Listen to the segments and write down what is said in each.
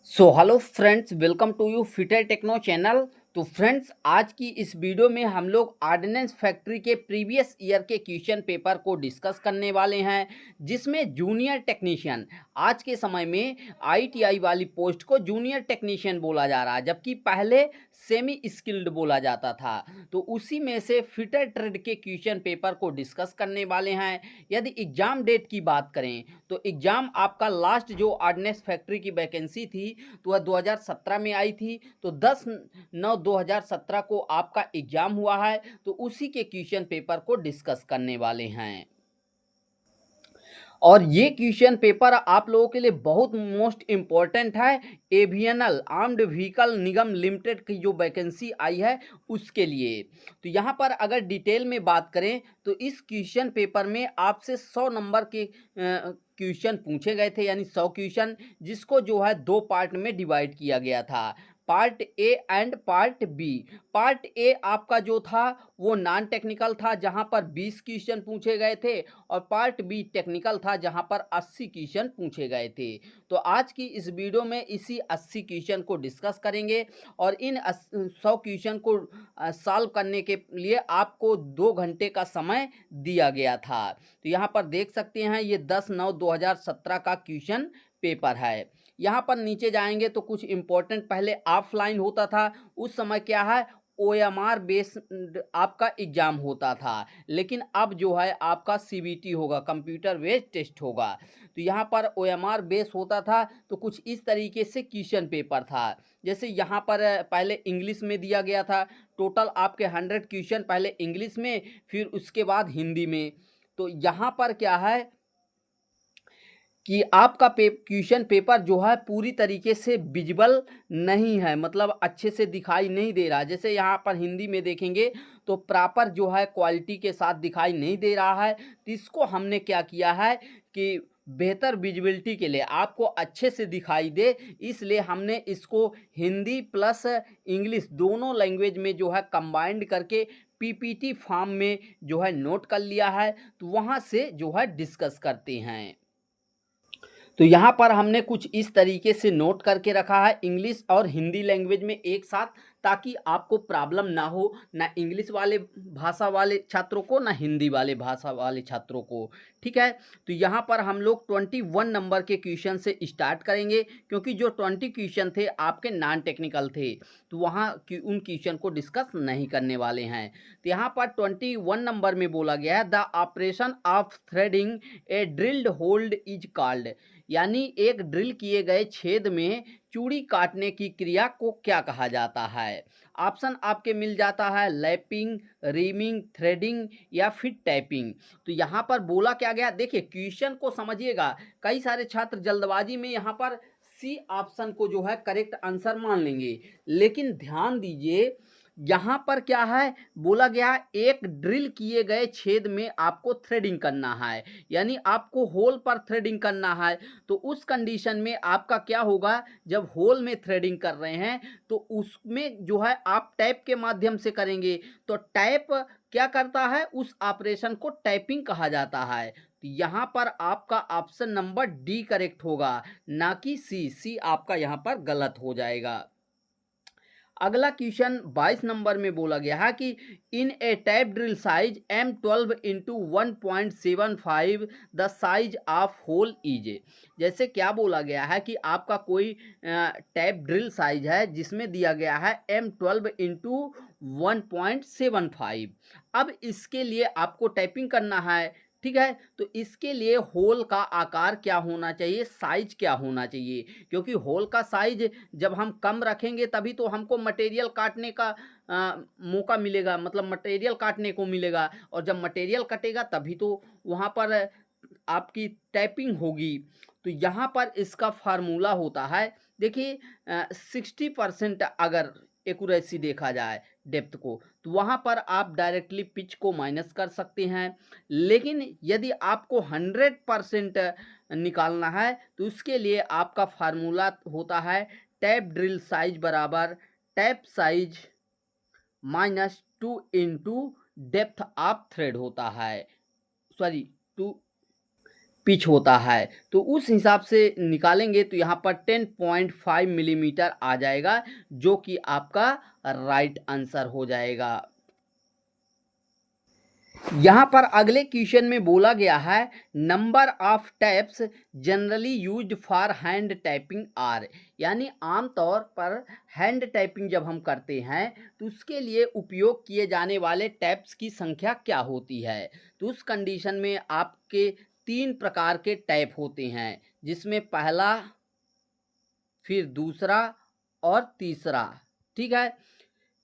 So hello friends, welcome to you fitter techno channel. तो फ्रेंड्स, आज की इस वीडियो में हम लोग ऑर्डिनेंस फैक्ट्री के प्रीवियस ईयर के क्वेश्चन पेपर को डिस्कस करने वाले हैं, जिसमें जूनियर टेक्नीशियन आज के समय में आईटीआई वाली पोस्ट को जूनियर टेक्नीशियन बोला जा रहा है, जबकि पहले सेमी स्किल्ड बोला जाता था। तो उसी में से फिटर ट्रेड के क्वेश्चन पेपर को डिस्कस करने वाले हैं। यदि एग्ज़ाम डेट की बात करें तो एग्ज़ाम आपका लास्ट जो ऑर्डिनेंस फैक्ट्री की वैकेंसी थी तो वह 2017 में आई थी। तो 10/9/2017 को आपका एग्ज़ाम हुआ है, तो उसी के क्वेश्चन पेपर को डिस्कस करने वाले हैं। और ये क्वेश्चन पेपर आप लोगों के लिए बहुत मोस्ट इम्पॉर्टेंट है। एवियनल आर्म्ड व्हीकल निगम लिमिटेड की जो वैकेंसी आई है उसके लिए। तो यहाँ पर अगर डिटेल में बात करें तो इस क्वेश्चन पेपर में आपसे 100 नंबर के क्वेश्चन पूछे गए थे, यानी 100 क्वेश्चन, जिसको जो है दो पार्ट में डिवाइड किया गया था, part A and part B. Part A आपका जो था वो नॉन टेक्निकल था, जहां पर 20 क्वेश्चन पूछे गए थे, और पार्ट बी टेक्निकल था, जहां पर 80 क्वेश्चन पूछे गए थे। तो आज की इस वीडियो में इसी 80 क्वेश्चन को डिस्कस करेंगे, और इन 100 क्वेश्चन को सॉल्व करने के लिए आपको 2 घंटे का समय दिया गया था। तो यहाँ पर देख सकते हैं, ये 10/9/2017 का क्वेश्चन पेपर है। यहाँ पर नीचे जाएंगे तो कुछ इंपॉर्टेंट पहले ऑफलाइन होता था, उस समय क्या है ओएमआर बेस्ड आपका एग्जाम होता था, लेकिन अब जो है आपका सीबीटी होगा, कंप्यूटर बेस्ड टेस्ट होगा। तो यहाँ पर ओएमआर बेस होता था, तो कुछ इस तरीके से क्वेश्चन पेपर था। जैसे यहाँ पर पहले इंग्लिश में दिया गया था, टोटल आपके 100 क्वेश्चन पहले इंग्लिश में, फिर उसके बाद हिंदी में। तो यहाँ पर क्या है कि आपका क्वेश्चन पेपर जो है पूरी तरीके से विजिबल नहीं है, मतलब अच्छे से दिखाई नहीं दे रहा। जैसे यहाँ पर हिंदी में देखेंगे तो प्रॉपर जो है क्वालिटी के साथ दिखाई नहीं दे रहा है। तो इसको हमने क्या किया है कि बेहतर विजिबिलिटी के लिए, आपको अच्छे से दिखाई दे, इसलिए हमने इसको हिंदी प्लस इंग्लिश दोनों लैंग्वेज में जो है कंबाइंड करके पीपीटी फॉर्म में जो है नोट कर लिया है। तो वहाँ से जो है डिस्कस करते हैं। तो यहाँ पर हमने कुछ इस तरीके से नोट करके रखा है, इंग्लिश और हिंदी लैंग्वेज में एक साथ, ताकि आपको प्रॉब्लम ना हो, ना इंग्लिश वाले भाषा वाले छात्रों को, ना हिंदी वाले भाषा वाले छात्रों को। ठीक है, तो यहाँ पर हम लोग 21 नंबर के क्वेश्चन से स्टार्ट करेंगे, क्योंकि जो 20 क्वेश्चन थे आपके नॉन टेक्निकल थे, तो वहाँ की उन क्वेश्चन को डिस्कस नहीं करने वाले हैं। तो यहाँ पर 21 नंबर में बोला गया है, the operation of threading A drilled hold is called, यानी एक ड्रिल किए गए छेद में चूड़ी काटने की क्रिया को क्या कहा जाता है। ऑप्शन आपके मिल जाता है लैपिंग, रीमिंग, थ्रेडिंग या फिर टैपिंग। तो यहाँ पर बोला क्या गया, देखिए क्वेश्चन को समझिएगा। कई सारे छात्र जल्दबाजी में यहाँ पर सी ऑप्शन को जो है करेक्ट आंसर मान लेंगे, लेकिन ध्यान दीजिए यहाँ पर क्या है, बोला गया एक ड्रिल किए गए छेद में आपको थ्रेडिंग करना है, यानी आपको होल पर थ्रेडिंग करना है। तो उस कंडीशन में आपका क्या होगा, जब होल में थ्रेडिंग कर रहे हैं तो उसमें जो है आप टैप के माध्यम से करेंगे। तो टैप क्या करता है, उस ऑपरेशन को टैपिंग कहा जाता है। तो यहाँ पर आपका ऑप्शन नंबर डी करेक्ट होगा, ना कि सी। सी आपका यहाँ पर गलत हो जाएगा। अगला क्वेश्चन 22 नंबर में बोला गया है कि in a tap drill size M12 × 1.75 the size of hole is. जैसे क्या बोला गया है कि आपका कोई टैप ड्रिल साइज है जिसमें दिया गया है M12 × 1.75। अब इसके लिए आपको टैपिंग करना है। ठीक है, तो इसके लिए होल का आकार क्या होना चाहिए, साइज क्या होना चाहिए, क्योंकि होल का साइज जब हम कम रखेंगे तभी तो हमको मटेरियल काटने का मौका मिलेगा, मतलब मटेरियल काटने को मिलेगा, और जब मटेरियल कटेगा तभी तो वहाँ पर आपकी टैपिंग होगी। तो यहाँ पर इसका फार्मूला होता है, देखिए 60% अगर एक्यूरेसी देखा जाए डेप्थ को, तो वहाँ पर आप डायरेक्टली पिच को माइनस कर सकते हैं। लेकिन यदि आपको 100% निकालना है तो उसके लिए आपका फार्मूला होता है टैप ड्रिल साइज बराबर tap size -2 × depth of thread होता है, सॉरी 2 पिच होता है, तो उस हिसाब से निकालेंगे तो यहाँ पर 10.5 मिलीमीटर आ जाएगा, जो कि आपका राइट आंसर हो जाएगा। यहाँ पर अगले क्वेश्चन में बोला गया है number of taps generally used for hand typing are, यानी आमतौर पर हैंड टाइपिंग जब हम करते हैं तो उसके लिए उपयोग किए जाने वाले टैप्स की संख्या क्या होती है। तो उस कंडीशन में आपके 3 प्रकार के टैप होते हैं, जिसमें पहला, फिर दूसरा और तीसरा। ठीक है,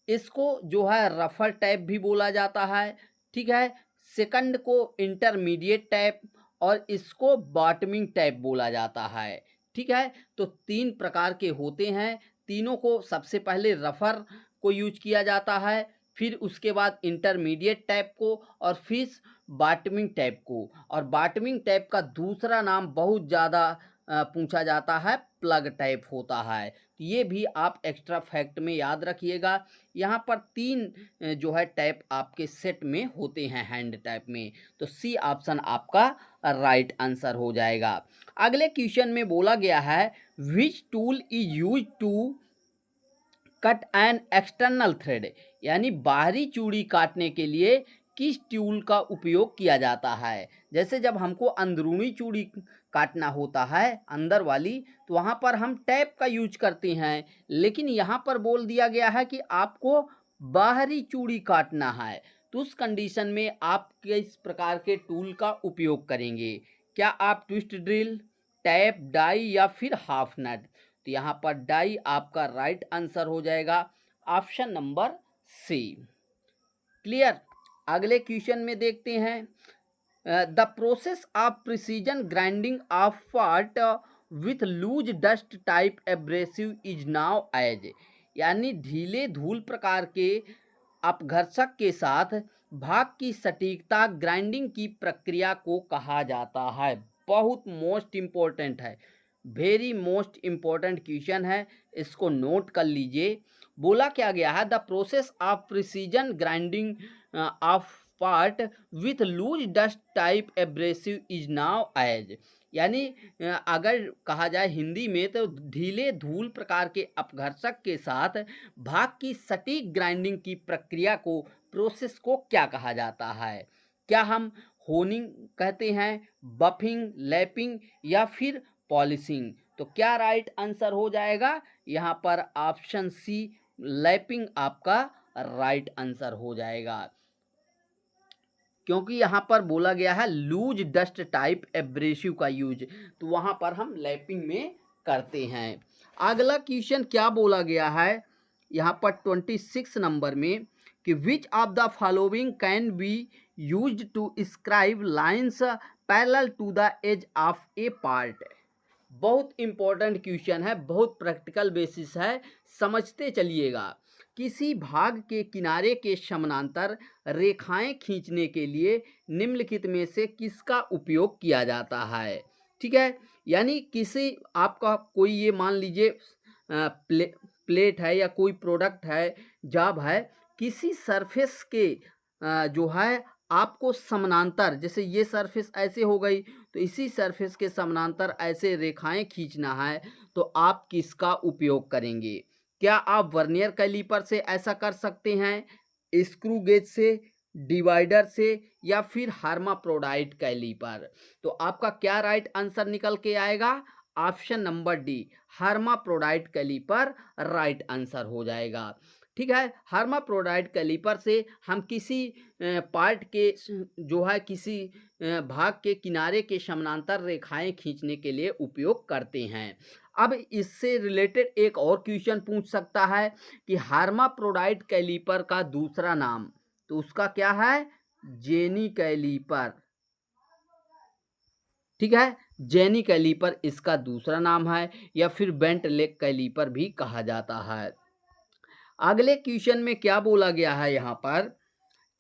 इसको जो है रफर टैप भी बोला जाता है। ठीक है, सेकंड को इंटरमीडिएट टैप और इसको बॉटमिंग टैप बोला जाता है। ठीक है, तो 3 प्रकार के होते हैं। तीनों को सबसे पहले रफर को यूज किया जाता है, फिर उसके बाद इंटरमीडिएट टैप को और फिर बॉटमिंग टैप को। और बॉटमिंग टैप का दूसरा नाम बहुत ज़्यादा पूछा जाता है, प्लग टैप होता है। तो ये भी आप एक्स्ट्रा फैक्ट में याद रखिएगा। यहाँ पर 3 जो है टैप आपके सेट में होते हैं हैंड टैप में, तो सी ऑप्शन आपका राइट आंसर हो जाएगा। अगले क्वेश्चन में बोला गया है which tool is use to cut an external thread, यानी बाहरी चूड़ी काटने के लिए किस टूल का उपयोग किया जाता है। जैसे जब हमको अंदरूनी चूड़ी काटना होता है अंदर वाली, तो वहाँ पर हम टैप का यूज करते हैं, लेकिन यहाँ पर बोल दिया गया है कि आपको बाहरी चूड़ी काटना है, तो उस कंडीशन में आप किस प्रकार के टूल का उपयोग करेंगे। क्या आप ट्विस्ट ड्रिल, टैप, डाई या फिर हाफ नट। तो यहाँ पर डाई आपका राइट आंसर हो जाएगा, ऑप्शन नंबर सी। क्लियर। अगले क्वेश्चन में देखते हैं the process of precision grinding of part with loose dust type abrasive is known as, यानी ढीले धूल प्रकार के अपघर्षक के साथ भाग की सटीकता ग्राइंडिंग की प्रक्रिया को कहा जाता है। बहुत मोस्ट इम्पोर्टेंट है, वेरी मोस्ट इम्पोर्टेंट क्वेश्चन है, इसको नोट कर लीजिए। बोला क्या गया है the process of precision grinding of part with loose dust type abrasive is known as, यानी अगर कहा जाए हिंदी में तो ढीले धूल प्रकार के अपघर्षक के साथ भाग की सटीक ग्राइंडिंग की प्रक्रिया को, प्रोसेस को क्या कहा जाता है। क्या हम होनिंग कहते हैं, बफिंग, लैपिंग या फिर पॉलिशिंग। तो क्या राइट आंसर हो जाएगा यहाँ पर ऑप्शन सी, लैपिंग आपका राइट आंसर हो जाएगा, क्योंकि यहाँ पर बोला गया है लूज डस्ट टाइप एब्रेसिव का यूज, तो वहाँ पर हम लैपिंग में करते हैं। अगला क्वेश्चन क्या बोला गया है यहाँ पर 26 नंबर में कि which of the following can be used to scribe lines parallel to the edge of a part. बहुत इंपॉर्टेंट क्वेश्चन है, बहुत प्रैक्टिकल बेसिस है, समझते चलिएगा। किसी भाग के किनारे के समानांतर रेखाएं खींचने के लिए निम्नलिखित में से किसका उपयोग किया जाता है। ठीक है, यानी किसी आपका कोई ये मान लीजिए प्लेट है या कोई प्रोडक्ट है, जॉब है, किसी सरफेस के जो है आपको समानांतर, जैसे ये सरफेस ऐसे हो गई तो इसी सरफेस के समानांतर ऐसे रेखाएं खींचना है, तो आप किसका उपयोग करेंगे। क्या आप वर्नियर कैलीपर से ऐसा कर सकते हैं, स्क्रू गेज से, डिवाइडर से या फिर हर्माप्रोडाइट कैलीपर। तो आपका क्या राइट आंसर निकल के आएगा, option number D, hermaphrodite calliper right answer हो जाएगा। ठीक है, हर्माप्रोडाइट कैलीपर से हम किसी पार्ट के जो है किसी भाग के किनारे के समानांतर रेखाएं खींचने के लिए उपयोग करते हैं। अब इससे रिलेटेड एक और क्वेश्चन पूछ सकता है कि हर्माप्रोडाइट कैलीपर का दूसरा नाम, तो उसका क्या है, जेनी कैलीपर। ठीक है, जेनी कैलीपर इसका दूसरा नाम है, या फिर बेंट लेग कैलीपर भी कहा जाता है। अगले क्वेश्चन में क्या बोला गया है यहाँ पर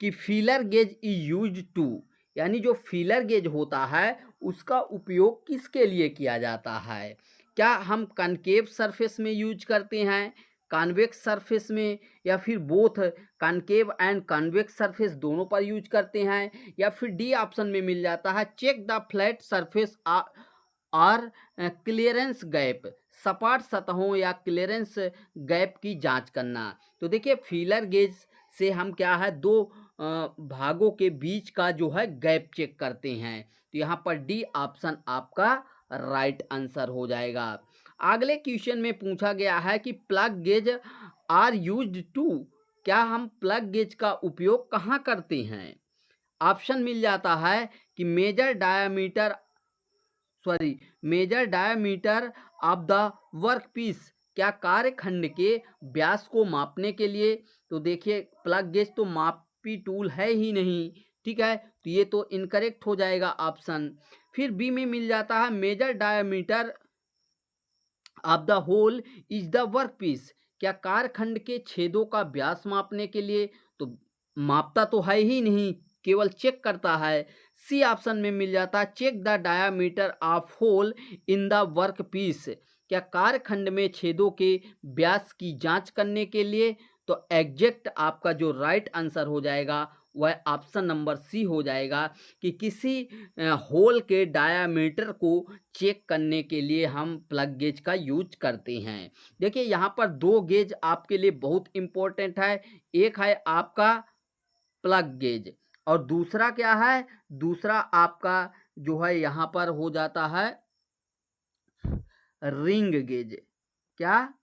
कि feeler gauge is use to, यानी जो फीलर गेज होता है उसका उपयोग किसके लिए किया जाता है। क्या हम कनकेव सरफेस में यूज करते हैं, कॉन्वेक्स सरफेस में, या फिर both concave and convex surface दोनों पर यूज करते हैं, या फिर डी ऑप्शन में मिल जाता है चेक द फ्लैट सरफेस और क्लियरेंस गैप, सपाट सतहों या क्लियरेंस गैप की जांच करना। तो देखिए फीलर गेज से हम क्या है दो भागों के बीच का जो है गैप चेक करते हैं। तो यहाँ पर डी ऑप्शन आपका राइट आंसर हो जाएगा। अगले क्वेश्चन में पूछा गया है कि plug gauge are used to, क्या हम प्लग गेज का उपयोग कहाँ करते हैं। ऑप्शन मिल जाता है कि major diameter of the workpiece, क्या कार्यखंड के व्यास को मापने के लिए। तो देखिए प्लग गेज तो मापी टूल है ही नहीं, ठीक है, तो ये तो इनकरेक्ट हो जाएगा ऑप्शन। फिर बी में मिल जाता है major diameter of the hole is the workpiece, क्या कारखंड के छेदों का व्यास मापने के लिए। तो मापता तो है ही नहीं, केवल चेक करता है। सी ऑप्शन में मिल जाता है check the diameter of hole in the workpiece, क्या कारखंड में छेदों के व्यास की जांच करने के लिए। तो एग्जैक्ट आपका जो राइट आंसर हो जाएगा वह ऑप्शन नंबर सी हो जाएगा कि किसी होल के डायामीटर को चेक करने के लिए हम प्लग गेज का यूज करते हैं। देखिए यहाँ पर दो गेज आपके लिए बहुत इम्पोर्टेंट है, एक है आपका प्लग गेज और दूसरा क्या है, दूसरा आपका जो है यहाँ पर हो जाता है रिंग गेज। क्या,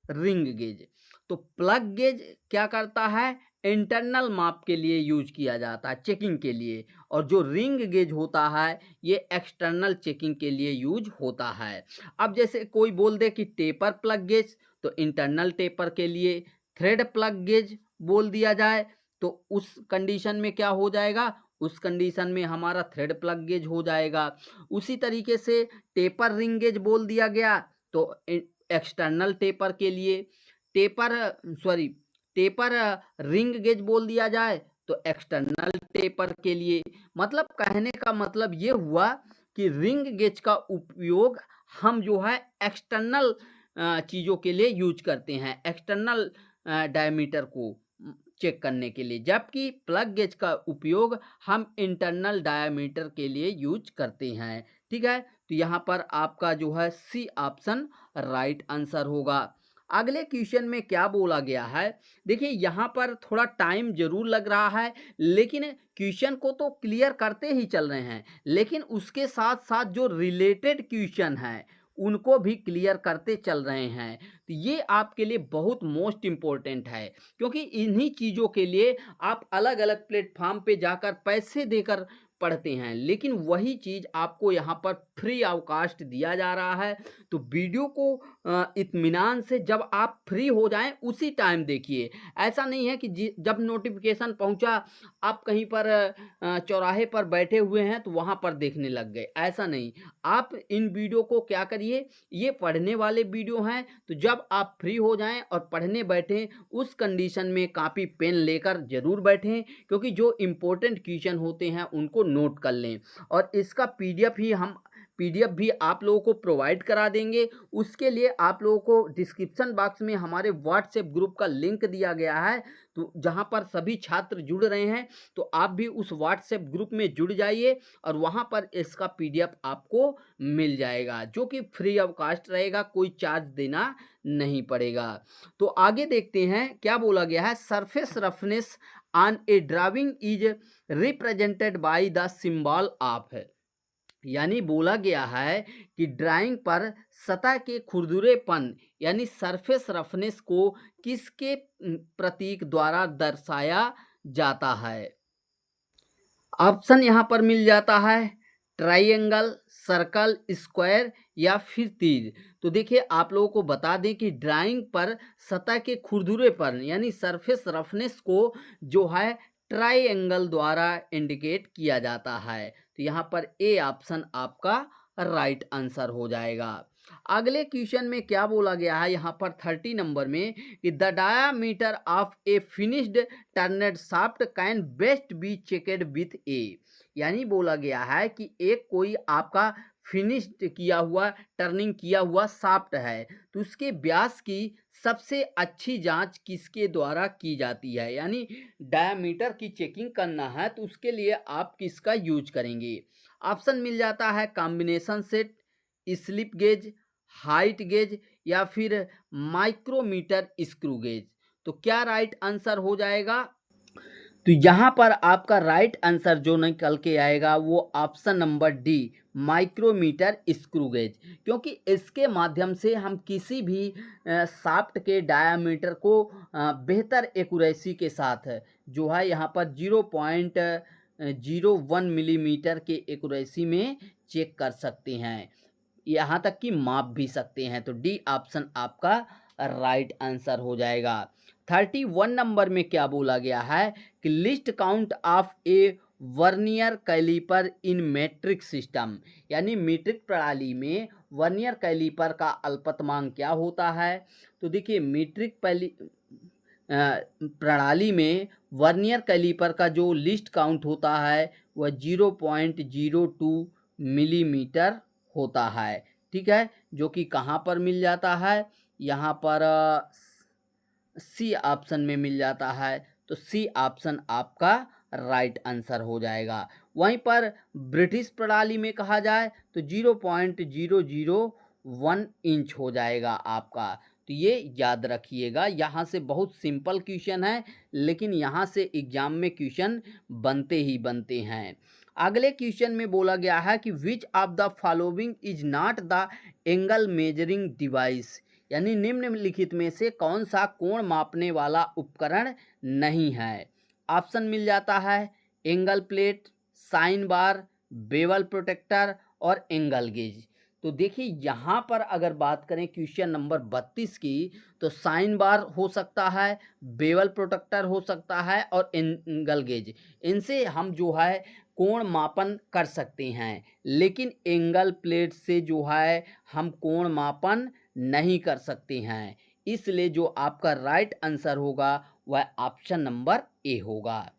रिंग गेज। तो प्लग गेज क्या करता है, इंटरनल माप के लिए यूज किया जाता है, चेकिंग के लिए, और जो रिंग गेज होता है ये एक्सटर्नल चेकिंग के लिए यूज होता है। अब जैसे कोई बोल दे कि टेपर प्लग गेज, तो इंटरनल टेपर के लिए, थ्रेड प्लग गेज बोल दिया जाए तो उस कंडीशन में क्या हो जाएगा, उस कंडीशन में हमारा थ्रेड प्लग गेज हो जाएगा। उसी तरीके से टेपर रिंग गेज बोल दिया गया तो एक्सटर्नल टेपर के लिए, टेपर रिंग गेज बोल दिया जाए तो एक्सटर्नल टेपर के लिए। मतलब कहने का मतलब ये हुआ कि रिंग गेज का उपयोग हम जो है एक्सटर्नल चीज़ों के लिए यूज करते हैं, एक्सटर्नल डायमीटर को चेक करने के लिए, जबकि प्लग गेज का उपयोग हम इंटरनल डायमीटर के लिए यूज करते हैं। ठीक है, तो यहाँ पर आपका जो है सी ऑप्शन राइट आंसर होगा। अगले क्वेश्चन में क्या बोला गया है, देखिए यहाँ पर थोड़ा टाइम जरूर लग रहा है, लेकिन क्वेश्चन को तो क्लियर करते ही चल रहे हैं, लेकिन उसके साथ साथ जो रिलेटेड क्वेश्चन है उनको भी क्लियर करते चल रहे हैं। तो ये आपके लिए बहुत मोस्ट इम्पोर्टेंट है, क्योंकि इन्हीं चीज़ों के लिए आप अलग अलग प्लेटफॉर्म पे जाकर पैसे देकर पढ़ते हैं, लेकिन वही चीज़ आपको यहाँ पर फ्री ऑफ कॉस्ट दिया जा रहा है। तो वीडियो को इत्मीनान से जब आप फ्री हो जाएं उसी टाइम देखिए। ऐसा नहीं है कि जब नोटिफिकेशन पहुंचा आप कहीं पर चौराहे पर बैठे हुए हैं तो वहां पर देखने लग गए, ऐसा नहीं। आप इन वीडियो को क्या करिए, ये पढ़ने वाले वीडियो हैं, तो जब आप फ्री हो जाएं और पढ़ने बैठें उस कंडीशन में कॉपी पेन लेकर जरूर बैठें, क्योंकि जो इम्पोर्टेंट क्वेश्चन होते हैं उनको नोट कर लें। और इसका पीडीएफ भी आप लोगों को प्रोवाइड करा देंगे। उसके लिए आप लोगों को डिस्क्रिप्शन बॉक्स में हमारे व्हाट्सएप ग्रुप का लिंक दिया गया है, तो जहां पर सभी छात्र जुड़ रहे हैं, तो आप भी उस व्हाट्सएप ग्रुप में जुड़ जाइए और वहां पर इसका पीडीएफ आपको मिल जाएगा, जो कि फ्री ऑफ कॉस्ट रहेगा, कोई चार्ज देना नहीं पड़ेगा। तो आगे देखते हैं क्या बोला गया है, surface roughness on A drawing is represented by the symbol of, यानी बोला गया है कि ड्राइंग पर सतह के खुरदुरेपन यानी सरफेस रफनेस को किसके प्रतीक द्वारा दर्शाया जाता है। ऑप्शन यहाँ पर मिल जाता है ट्राइंगल, सर्कल, स्क्वायर या फिर तीर। तो देखिए आप लोगों को बता दें कि ड्राइंग पर सतह के खुरदुरेपन यानी सरफेस रफनेस को जो है ट्राइंगल द्वारा इंडिकेट किया जाता है। तो यहाँ पर ए ऑप्शन आपका राइट आंसर हो जाएगा। अगले क्वेश्चन में क्या बोला गया है यहाँ पर 30 नंबर में कि the diameter of a finished turned shaft can best be checked with a, यानी बोला गया है कि एक कोई आपका फिनिश्ड किया हुआ, टर्निंग किया हुआ शाफ्ट है, तो उसके व्यास की सबसे अच्छी जांच किसके द्वारा की जाती है? यानी डायामीटर की चेकिंग करना है तो उसके लिए आप किसका यूज करेंगे? ऑप्शन मिल जाता है combination set, slip gauge, height gauge या फिर माइक्रोमीटर स्क्रू गेज। तो क्या राइट आंसर हो जाएगा? तो यहाँ पर आपका राइट आंसर जो निकल के आएगा वो option number D, micrometer screw gauge, क्योंकि इसके माध्यम से हम किसी भी शाफ्ट के डायामीटर को बेहतर एक्यूरेसी के साथ जो है यहाँ पर 0.01 मिलीमीटर के एक्यूरेसी में चेक कर सकते हैं, यहाँ तक कि माप भी सकते हैं। तो डी ऑप्शन आपका राइट आंसर हो जाएगा। 31 नंबर में क्या बोला गया है कि least count of a vernier caliper in metric system, यानी मीट्रिक प्रणाली में वर्नियर कैलिपर का अल्पतमांक क्या होता है? तो देखिए मीट्रिक प्रणाली में वर्नियर कैलिपर का जो लिस्ट काउंट होता है वह 0.02 मिलीमीटर होता है, ठीक है, जो कि कहाँ पर मिल जाता है? यहाँ पर सी ऑप्शन में मिल जाता है। तो सी ऑप्शन आपका राइट आंसर हो जाएगा। वहीं पर ब्रिटिश प्रणाली में कहा जाए तो 0.001 इंच हो जाएगा आपका। तो ये याद रखिएगा, यहाँ से बहुत सिंपल क्वेश्चन है लेकिन यहाँ से एग्जाम में क्वेश्चन बनते ही बनते हैं। अगले क्वेश्चन में बोला गया है कि which of the following is not the angle measuring device, यानी निम्नलिखित में से कौन सा कोण मापने वाला उपकरण नहीं है? ऑप्शन मिल जाता है angle plate, sine bar, bevel protector और एंगल गेज। तो देखिए यहाँ पर अगर बात करें क्वेश्चन नंबर 32 की, तो साइन बार हो सकता है, बेवल प्रोटेक्टर हो सकता है और एंगल गेज, इनसे हम जो है कोण मापन कर सकते हैं, लेकिन एंगल प्लेट से जो है हम कोण मापन नहीं कर सकते हैं। इसलिए जो आपका राइट आंसर होगा वह ऑप्शन नंबर ए होगा।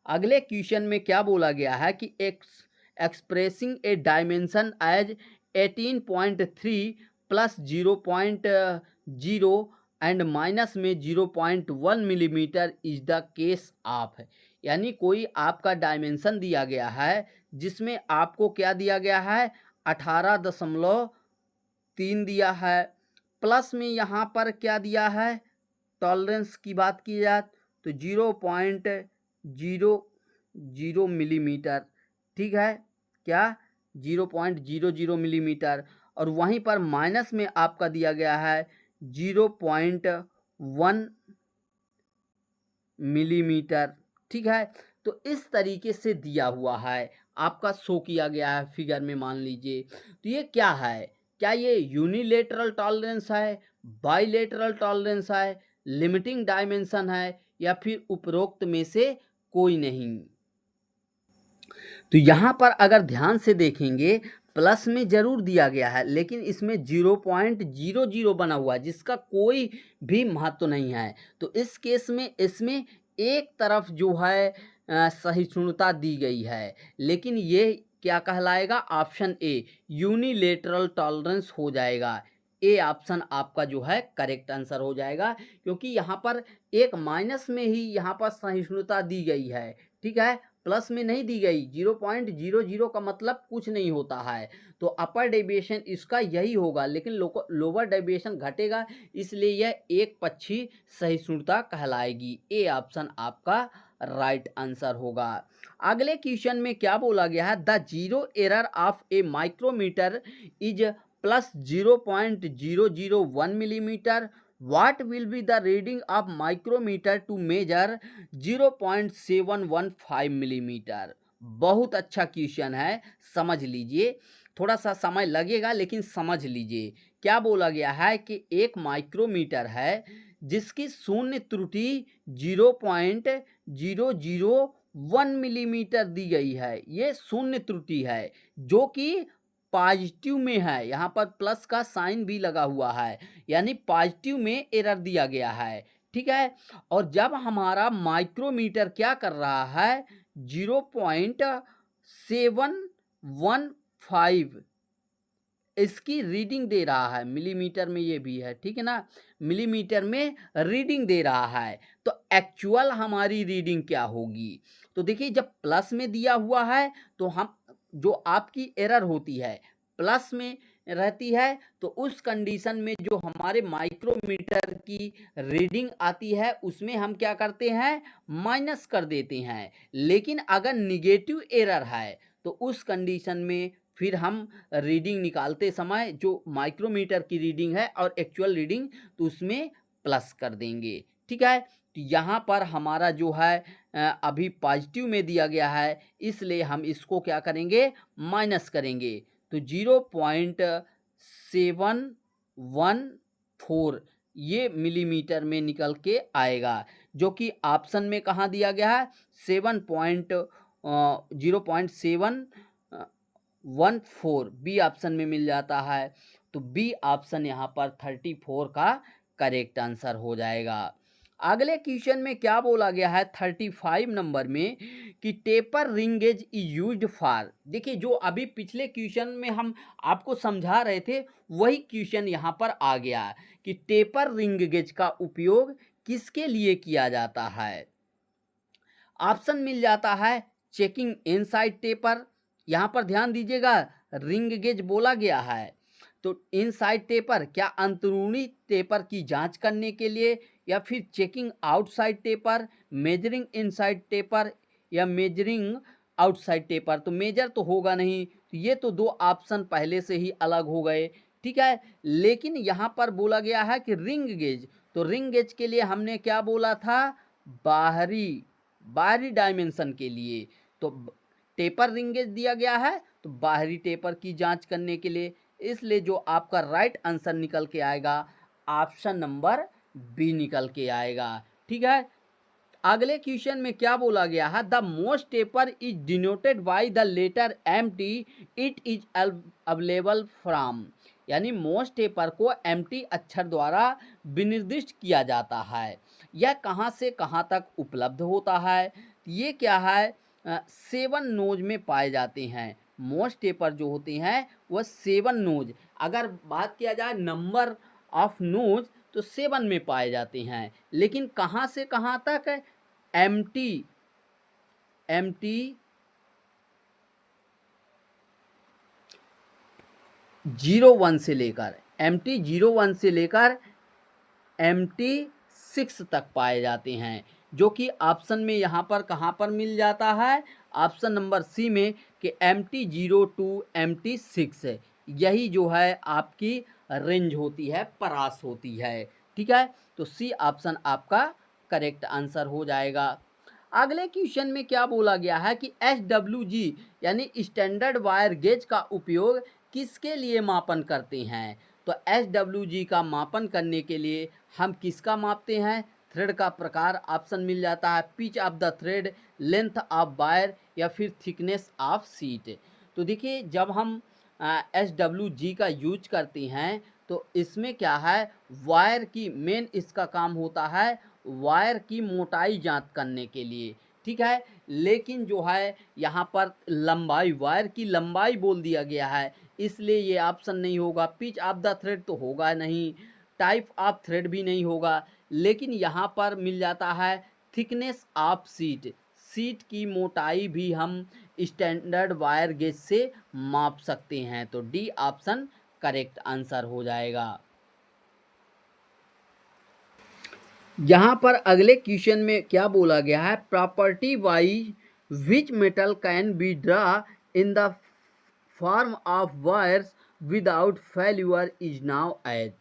अगले क्वेश्चन में क्या बोला गया है कि expressing a dimension as 18.3 plus 0.0 and minus में 0.1 millimetre is the case of, यानी कोई आपका डायमेंशन दिया गया है जिसमें आपको क्या दिया गया है? 18.3 दिया है, प्लस में यहाँ पर क्या दिया है? टॉलरेंस की बात की जाए तो 0.00 मिलीमीटर, ठीक है, क्या 0.00 मिलीमीटर, और वहीं पर माइनस में आपका दिया गया है 0.1 मिलीमीटर, ठीक है। तो इस तरीके से दिया हुआ है, आपका शो किया गया है फिगर में, मान लीजिए। तो ये क्या है? क्या ये यूनिलेटरल टॉलरेंस है, बाइलेटरल टॉलरेंस है, लिमिटिंग डायमेंशन है, या फिर उपरोक्त में से कोई नहीं? तो यहाँ पर अगर ध्यान से देखेंगे प्लस में जरूर दिया गया है लेकिन इसमें 0.00 बना हुआ है जिसका कोई भी महत्व नहीं है। तो इस केस में इसमें एक तरफ जो है सहिष्णुता दी गई है, लेकिन ये क्या कहलाएगा? ऑप्शन ए, यूनिलेटरल टॉलरेंस हो जाएगा। ए ऑप्शन आपका जो है करेक्ट आंसर हो जाएगा, क्योंकि यहाँ पर एक माइनस में ही यहाँ पर सहिष्णुता दी गई है, ठीक है, प्लस में नहीं दी गई। 0.00 का मतलब कुछ नहीं होता है, तो अपर डेविएशन इसका यही होगा, लेकिन लोअर डेविएशन घटेगा, इसलिए यह एक पक्षी सहिष्णुता कहलाएगी। ए ऑप्शन आपका राइट आंसर होगा। अगले क्वेश्चन में क्या बोला गया है? The zero error of a micrometer is plus 0.001 millimetre, what will be the reading of micrometer to measure 0.715 millimetre? बहुत अच्छा क्वेश्चन है, समझ लीजिए, थोड़ा सा समय लगेगा लेकिन समझ लीजिए। क्या बोला गया है कि एक माइक्रोमीटर है जिसकी शून्य त्रुटि 0.001 मिलीमीटर दी गई है, ये शून्य त्रुटि है जो कि पॉजिटिव में है, यहाँ पर प्लस का साइन भी लगा हुआ है, यानी पॉजिटिव में एरर दिया गया है, ठीक है। और जब हमारा माइक्रोमीटर क्या कर रहा है? 35 इसकी रीडिंग दे रहा है, मिलीमीटर में ये भी है, ठीक है ना, मिलीमीटर में रीडिंग दे रहा है। तो एक्चुअल हमारी रीडिंग क्या होगी? तो देखिए जब प्लस में दिया हुआ है तो हम जो आपकी एरर होती है प्लस में रहती है, तो उस कंडीशन में जो हमारे माइक्रोमीटर की रीडिंग आती है उसमें हम क्या करते हैं, माइनस कर देते हैं। लेकिन अगर निगेटिव एरर है तो उस कंडीशन में फिर हम रीडिंग निकालते समय जो माइक्रोमीटर की रीडिंग है और एक्चुअल रीडिंग, तो उसमें प्लस कर देंगे, ठीक है। तो यहाँ पर हमारा जो है अभी पॉजिटिव में दिया गया है, इसलिए हम इसको क्या करेंगे, माइनस करेंगे। तो 0.714 ये मिलीमीटर में निकल के आएगा, जो कि ऑप्शन में कहाँ दिया गया है, 0.714 बी ऑप्शन में मिल जाता है। तो बी ऑप्शन यहाँ पर 34 का करेक्ट आंसर हो जाएगा। अगले क्वेश्चन में क्या बोला गया है 35 नंबर में कि taper ring gauge is used for. देखिए जो अभी पिछले क्वेश्चन में हम आपको समझा रहे थे वही क्वेश्चन यहाँ पर आ गया कि टेपर रिंग गेज का उपयोग किसके लिए किया जाता है। ऑप्शन मिल जाता है चेकिंग इनसाइड टेपर, यहाँ पर ध्यान दीजिएगा रिंग गेज बोला गया है, तो इनसाइड टेपर क्या अंदरूनी टेपर की जांच करने के लिए, या फिर checking outside taper, measuring inside taper या मेजरिंग आउटसाइड टेपर। तो मेजर तो होगा नहीं, तो ये तो दो ऑप्शन पहले से ही अलग हो गए, ठीक है। लेकिन यहाँ पर बोला गया है कि रिंग गेज, तो रिंग गेज के लिए हमने क्या बोला था, बाहरी डायमेंशन के लिए। तो टेपर रिंग गेज दिया गया है तो बाहरी टेपर की जांच करने के लिए, इसलिए जो आपका राइट आंसर निकल के आएगा ऑप्शन नंबर बी निकल के आएगा, ठीक है। अगले क्वेश्चन में क्या बोला गया है, the most taper is denoted by the letter M T. It is available from, यानी मोस्ट टेपर को एम.टी. अक्षर द्वारा विनिर्दिष्ट किया जाता है। यह कहाँ से कहाँ तक उपलब्ध होता है? ये क्या है, 7 नोज में पाए जाते हैं। मोस्ट टेपर जो होते हैं वह 7 नोज, अगर बात किया जाए नंबर ऑफ नोज तो 7 में पाए जाते हैं। लेकिन कहाँ से कहाँ तक, एम.टी. 01 से लेकर एम.टी. 6 तक पाए जाते हैं, जो कि ऑप्शन में यहाँ पर कहाँ पर मिल जाता है, ऑप्शन नंबर सी में कि एम.टी. 02 एम.टी. 6 यही जो है आपकी रेंज होती है, परास होती है, ठीक है। तो सी ऑप्शन आपका करेक्ट आंसर हो जाएगा। अगले क्वेश्चन में क्या बोला गया है कि SWG यानी स्टैंडर्ड वायर गेज का उपयोग किसके लिए मापन करते हैं? तो SWG का मापन करने के लिए हम किसका मापते हैं, थ्रेड का प्रकार ऑप्शन मिल जाता है, pitch of the thread, length of wire या फिर थिकनेस ऑफ शीट। तो देखिए जब हम SWG का यूज करते हैं तो इसमें क्या है, वायर की मेन इसका काम होता है वायर की मोटाई जांच करने के लिए, ठीक है। लेकिन जो है यहाँ पर लंबाई, वायर की लंबाई बोल दिया गया है, इसलिए ये ऑप्शन नहीं होगा। पिच ऑफ द थ्रेड तो होगा नहीं, टाइप ऑफ थ्रेड भी नहीं होगा। लेकिन यहाँ पर मिल जाता है थिकनेस ऑफ शीट, शीट की मोटाई भी हम स्टैंडर्ड वायर गेज से माप सकते हैं। तो डी ऑप्शन करेक्ट आंसर हो जाएगा। यहाँ पर अगले क्वेश्चन में क्या बोला गया है, property wise which metal can be draw in the form of wires without failure is known as.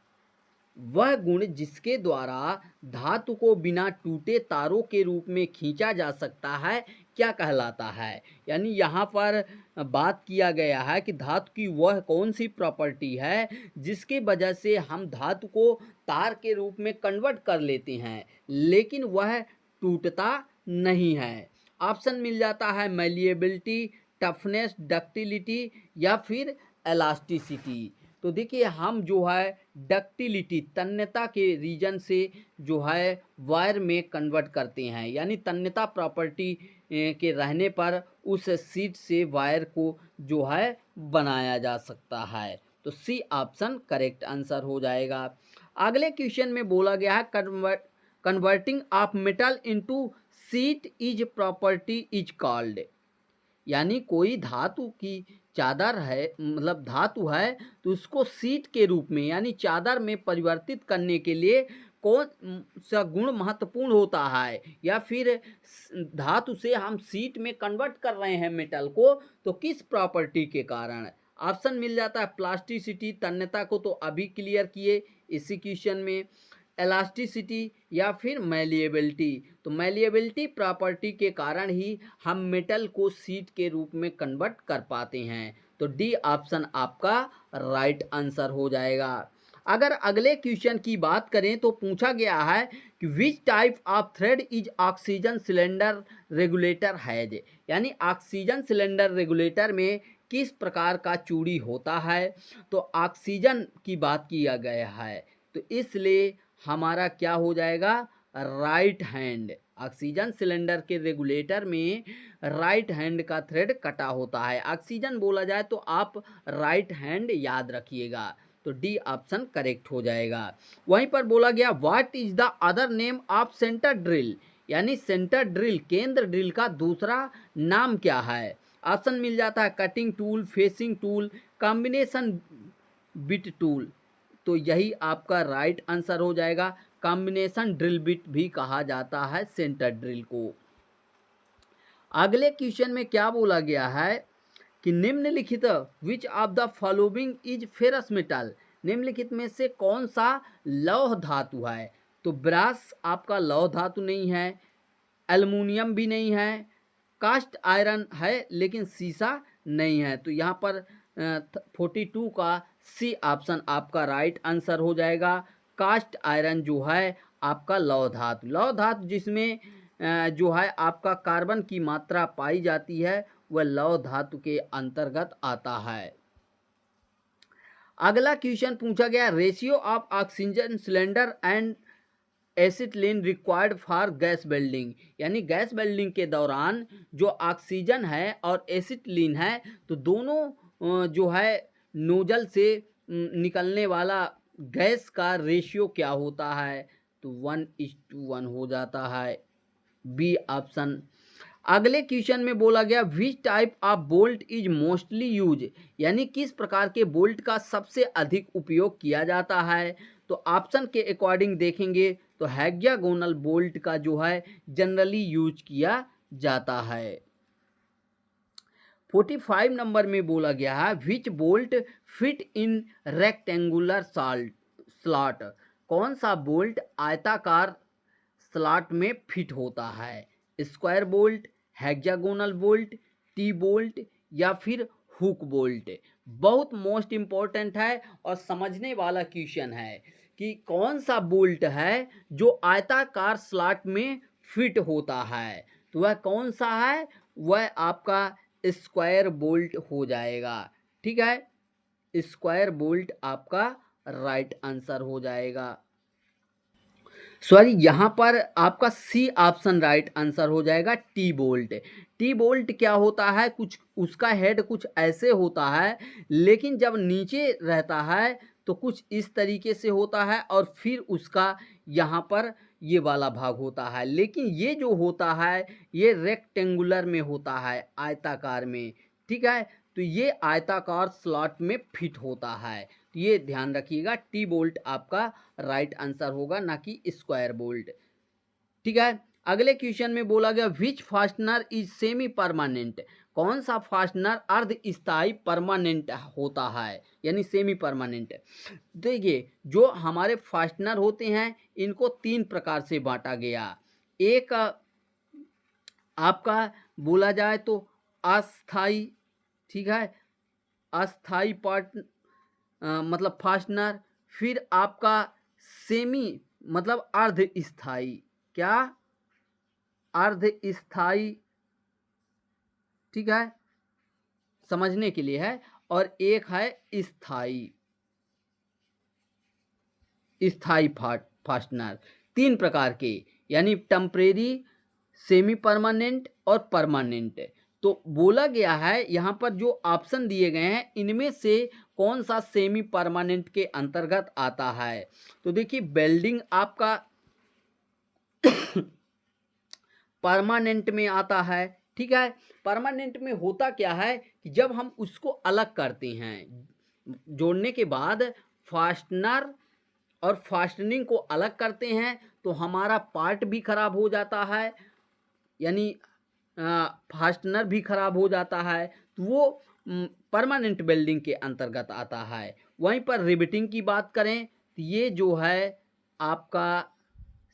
वह गुण जिसके द्वारा धातु को बिना टूटे तारों के रूप में खींचा जा सकता है क्या कहलाता है? यानी यहाँ पर बात किया गया है कि धातु की वह कौन सी प्रॉपर्टी है जिसके वजह से हम धातु को तार के रूप में कन्वर्ट कर लेते हैं लेकिन वह टूटता नहीं है। ऑप्शन मिल जाता है मैलिएबिलिटी, टफनेस, डक्टिलिटी या फिर एलास्टिसिटी। तो देखिए हम जो है डक्टिलिटी, तन्यता के रीजन से जो है वायर में कन्वर्ट करते हैं, यानी तन्यता प्रॉपर्टी के रहने पर उस सीट से वायर को जो है बनाया जा सकता है। तो सी ऑप्शन करेक्ट आंसर हो जाएगा। अगले क्वेश्चन में बोला गया है converting of metal into seat is property is called, यानी कोई धातु की चादर है, मतलब धातु है, तो उसको सीट के रूप में यानी चादर में परिवर्तित करने के लिए कौन सा गुण महत्वपूर्ण होता है, या फिर धातु से हम सीट में कन्वर्ट कर रहे हैं मेटल को, तो किस प्रॉपर्टी के कारण। ऑप्शन मिल जाता है प्लास्टिसिटी, तन्यता को तो अभी क्लियर किए इसी क्वेश्चन में, एलास्टिसिटी या फिर मैलिएबिलिटी। तो मैलिएबिलिटी प्रॉपर्टी के कारण ही हम मेटल को सीट के रूप में कन्वर्ट कर पाते हैं। तो डी ऑप्शन आपका राइट आंसर हो जाएगा। अगर अगले क्वेश्चन की बात करें तो पूछा गया है कि which type of thread is oxygen cylinder regulator has, यानी ऑक्सीजन सिलेंडर रेगुलेटर में किस प्रकार का चूड़ी होता है। तो ऑक्सीजन की बात किया गया है, तो इसलिए हमारा क्या हो जाएगा, राइट हैंड। ऑक्सीजन सिलेंडर के रेगुलेटर में राइट हैंड का थ्रेड कटा होता है। ऑक्सीजन बोला जाए तो आप राइट हैंड याद रखिएगा। तो डी ऑप्शन करेक्ट हो जाएगा। वहीं पर बोला गया what is the other name of centre drill, यानी सेंटर ड्रिल केंद्र ड्रिल का दूसरा नाम क्या है। ऑप्शन मिल जाता है cutting tool, facing tool, combination bit tool. तो यही आपका राइट आंसर हो जाएगा। कॉम्बिनेशन ड्रिल बिट भी कहा जाता है सेंटर ड्रिल को। अगले क्वेश्चन में क्या बोला गया है कि निम्नलिखित विच of the following is ferrous metal, निम्नलिखित में से कौन सा लौह धातु है। तो ब्रास आपका लौह धातु नहीं है, एल्युमिनियम भी नहीं है, कास्ट आयरन है लेकिन सीसा नहीं है। तो यहाँ पर 42 का सी ऑप्शन आपका राइट आंसर हो जाएगा। कास्ट आयरन जो है आपका लौह धातु जिसमें जो है आपका कार्बन की मात्रा पाई जाती है वह लौह धातु के अंतर्गत आता है। अगला क्वेश्चन पूछा गया ratio of oxygen cylinder and acetylene required for gas welding, यानी गैस वेल्डिंग के दौरान जो ऑक्सीजन है और एसिटिलीन है तो दोनों जो है नोजल से निकलने वाला गैस का रेशियो क्या होता है। तो 1:1 हो जाता है, बी ऑप्शन। अगले क्वेश्चन में बोला गया which type of bolt is mostly use, यानी किस प्रकार के बोल्ट का सबसे अधिक उपयोग किया जाता है। तो ऑप्शन के अकॉर्डिंग देखेंगे तो हेक्सागोनल बोल्ट का जो है जनरली यूज किया जाता है। 45 नंबर में बोला गया है which bolt fit in rectangular slot, कौन सा बोल्ट आयताकार स्लॉट में फिट होता है। Square bolt, hexagonal bolt, T bolt या फिर हुक बोल्ट। बहुत मोस्ट इम्पोर्टेंट है और समझने वाला क्वेश्चन है कि कौन सा बोल्ट है जो आयताकार स्लॉट में फिट होता है। तो वह कौन सा है, वह आपका स्क्वायर बोल्ट हो जाएगा। ठीक है, स्क्वायर बोल्ट आपका राइट आंसर हो जाएगा। सॉरी, यहाँ पर आपका सी ऑप्शन राइट आंसर हो जाएगा, टी बोल्ट। टी बोल्ट क्या होता है, कुछ उसका हेड कुछ ऐसे होता है लेकिन जब नीचे रहता है तो कुछ इस तरीके से होता है और फिर उसका यहाँ पर ये वाला भाग होता है, लेकिन ये जो होता है ये रेक्टेंगुलर में होता है, आयताकार में। ठीक है, तो ये आयताकार स्लॉट में फिट होता है, तो ये ध्यान रखिएगा। टी बोल्ट आपका राइट आंसर होगा, ना कि स्क्वायर बोल्ट। ठीक है, अगले क्वेश्चन में बोला गया विच फास्टनर इज सेमी परमानेंट, कौन सा फास्टनर अर्ध स्थायी परमानेंट होता है, यानी सेमी परमानेंट। देखिए जो हमारे फास्टनर होते हैं इनको 3 प्रकार से बांटा गया। एक आपका बोला जाए तो अस्थाई, ठीक है, अस्थाई पार्ट मतलब फास्टनर। फिर आपका सेमी मतलब अर्ध स्थाई, क्या, अर्ध स्थाई। ठीक है, समझने के लिए है। और एक है स्थाई, स्थाई फास्टनर। 3 प्रकार के, यानी टेम्परेरी, सेमी परमानेंट और परमानेंट। तो बोला गया है यहाँ पर जो ऑप्शन दिए गए हैं इनमें से कौन सा सेमी परमानेंट के अंतर्गत आता है। तो देखिए वेल्डिंग आपका परमानेंट में आता है, ठीक है। परमानेंट में होता क्या है कि जब हम उसको अलग करते हैं, जोड़ने के बाद फास्टनर और फास्टनिंग को अलग करते हैं तो हमारा पार्ट भी खराब हो जाता है, यानी फास्टनर भी खराब हो जाता है, तो वो परमानेंट वेल्डिंग के अंतर्गत आता है। वहीं पर रिवेटिंग की बात करें तो ये जो है आपका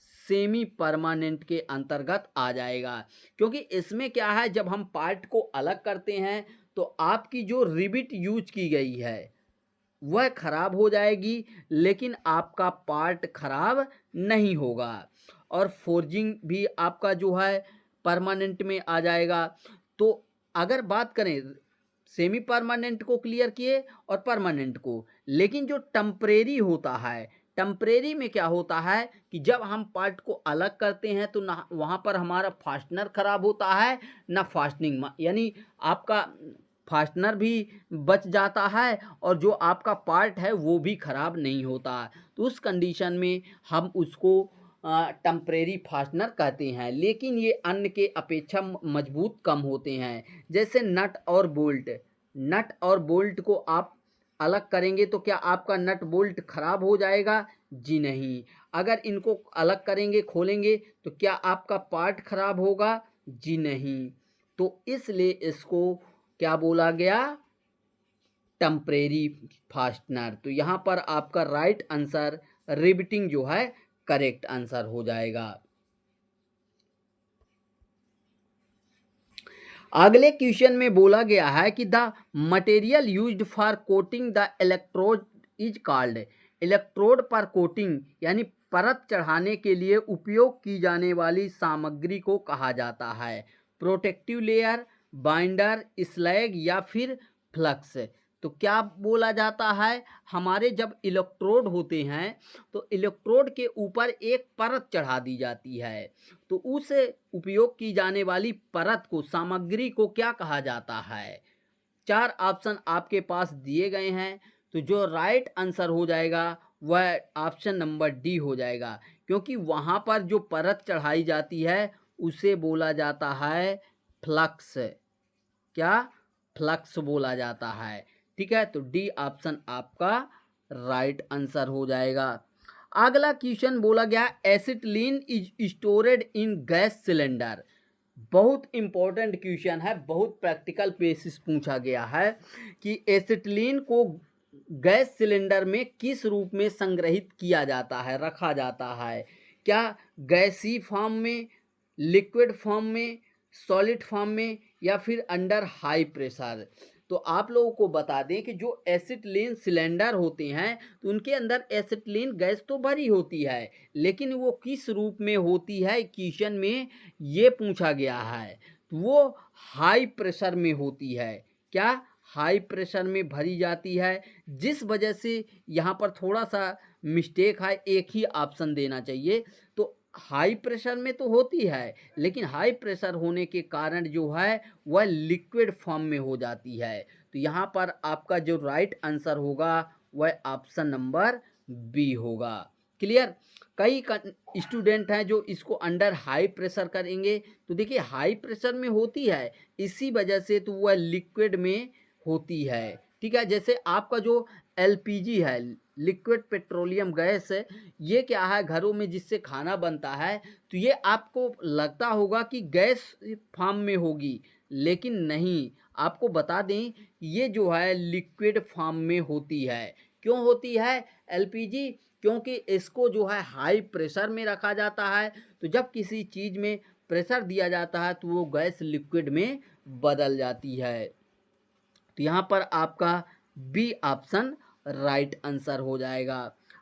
सेमी परमानेंट के अंतर्गत आ जाएगा, क्योंकि इसमें क्या है जब हम पार्ट को अलग करते हैं तो आपकी जो रिविट यूज की गई है वह खराब हो जाएगी, लेकिन आपका पार्ट खराब नहीं होगा। और फोर्जिंग भी आपका जो है परमानेंट में आ जाएगा। तो अगर बात करें सेमी परमानेंट को क्लियर किए और परमानेंट को, लेकिन जो टेम्परेरी होता है, टेम्परेरी में क्या होता है कि जब हम पार्ट को अलग करते हैं तो ना वहाँ पर हमारा फास्टनर खराब होता है ना फास्टनिंग, यानी आपका फास्टनर भी बच जाता है और जो आपका पार्ट है वो भी खराब नहीं होता। तो उस कंडीशन में हम उसको टेम्परेरी फास्टनर कहते हैं, लेकिन ये अन्य के अपेक्षा मजबूत कम होते हैं। जैसे नट और बोल्ट, नट और बोल्ट को आप अलग करेंगे तो क्या आपका नट बोल्ट खराब हो जाएगा? जी नहीं। अगर इनको अलग करेंगे, खोलेंगे, तो क्या आपका पार्ट खराब होगा? जी नहीं। तो इसलिए इसको क्या बोला गया? Temporary fastener. तो यहाँ पर आपका राइट आंसर रिवेटिंग जो है करेक्ट आंसर हो जाएगा। अगले क्वेश्चन में बोला गया है कि the material used for coating the electrode is called. Electrode पर कोटिंग यानी परत चढ़ाने के लिए उपयोग की जाने वाली सामग्री को कहा जाता है। प्रोटेक्टिव लेयर, बाइंडर, स्लैग या फिर फ्लक्स। तो क्या बोला जाता है, हमारे जब इलेक्ट्रोड होते हैं तो इलेक्ट्रोड के ऊपर एक परत चढ़ा दी जाती है, तो उस उपयोग की जाने वाली परत को, सामग्री को क्या कहा जाता है? 4 ऑप्शन आपके पास दिए गए हैं, तो जो राइट आंसर हो जाएगा वह ऑप्शन नंबर डी हो जाएगा, क्योंकि वहाँ पर जो परत चढ़ाई जाती है उसे बोला जाता है फ्लक्स। क्या? फ्लक्स बोला जाता है, ठीक है। तो डी ऑप्शन आपका राइट आंसर हो जाएगा। अगला क्वेश्चन बोला गया acetylene is storeyed in gas cylinder. बहुत इंपॉर्टेंट क्वेश्चन है, बहुत प्रैक्टिकल बेसिस पूछा गया है कि एसिटिलीन को गैस सिलेंडर में किस रूप में संग्रहित किया जाता है, रखा जाता है? क्या गैसी फॉर्म में, लिक्विड फॉर्म में, सॉलिड फॉर्म में या फिर अंडर हाई प्रेशर? तो आप लोगों को बता दें कि जो एसिटिलीन सिलेंडर होते हैं तो उनके अंदर एसिटिलीन गैस तो भरी होती है, लेकिन वो किस रूप में होती है क्वेश्चन में ये पूछा गया है। तो वो हाई प्रेशर में होती है। क्या? हाई प्रेशर में भरी जाती है, जिस वजह से यहाँ पर थोड़ा सा मिस्टेक है, एक ही ऑप्शन देना चाहिए। तो हाई प्रेशर में तो होती है, लेकिन हाई प्रेशर होने के कारण जो है वह लिक्विड फॉर्म में हो जाती है। तो यहाँ पर आपका जो राइट आंसर होगा वह ऑप्शन नंबर बी होगा। क्लियर? कई स्टूडेंट हैं जो इसको अंडर हाई प्रेशर करेंगे, तो देखिए हाई प्रेशर में होती है, इसी वजह से तो वह लिक्विड में होती है, ठीक है। जैसे आपका जो एलपीजी है, लिक्विड पेट्रोलियम गैस है, ये क्या है घरों में जिससे खाना बनता है, तो ये आपको लगता होगा कि गैस फॉर्म में होगी, लेकिन नहीं। आपको बता दें ये जो है लिक्विड फॉर्म में होती है। क्यों होती है एलपीजी? क्योंकि इसको जो है हाई प्रेशर में रखा जाता है, तो जब किसी चीज़ में प्रेशर दिया जाता है तो वो गैस लिक्विड में बदल जाती है। तो यहाँ पर आपका बी ऑप्शन राइट आंसर हो जाएगा।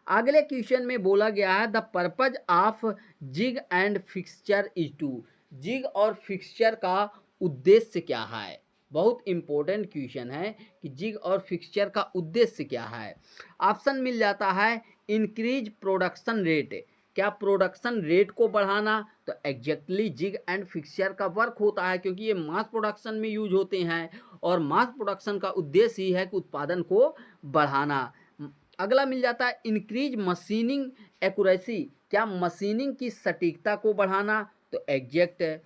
अगले क्वेश्चन में बोला गया है the purpose of jig and fixture is to. Jig और फिक्सचर का उद्देश्य क्या है? बहुत इंपॉर्टेंट क्वेश्चन है कि जिग और फिक्सचर का उद्देश्य क्या है। ऑप्शन मिल जाता है इंक्रीज प्रोडक्शन रेट, क्या प्रोडक्शन रेट को बढ़ाना? तो एग्जैक्टली जिग एंड फिक्सचर का वर्क होता है, क्योंकि ये मास प्रोडक्शन में यूज होते हैं और मास प्रोडक्शन का उद्देश्य ही है कि उत्पादन को बढ़ाना। अगला मिल जाता है इंक्रीज मशीनिंग एक्यूरेसी, क्या मशीनिंग की सटीकता को बढ़ाना? तो एग्जैक्ट है।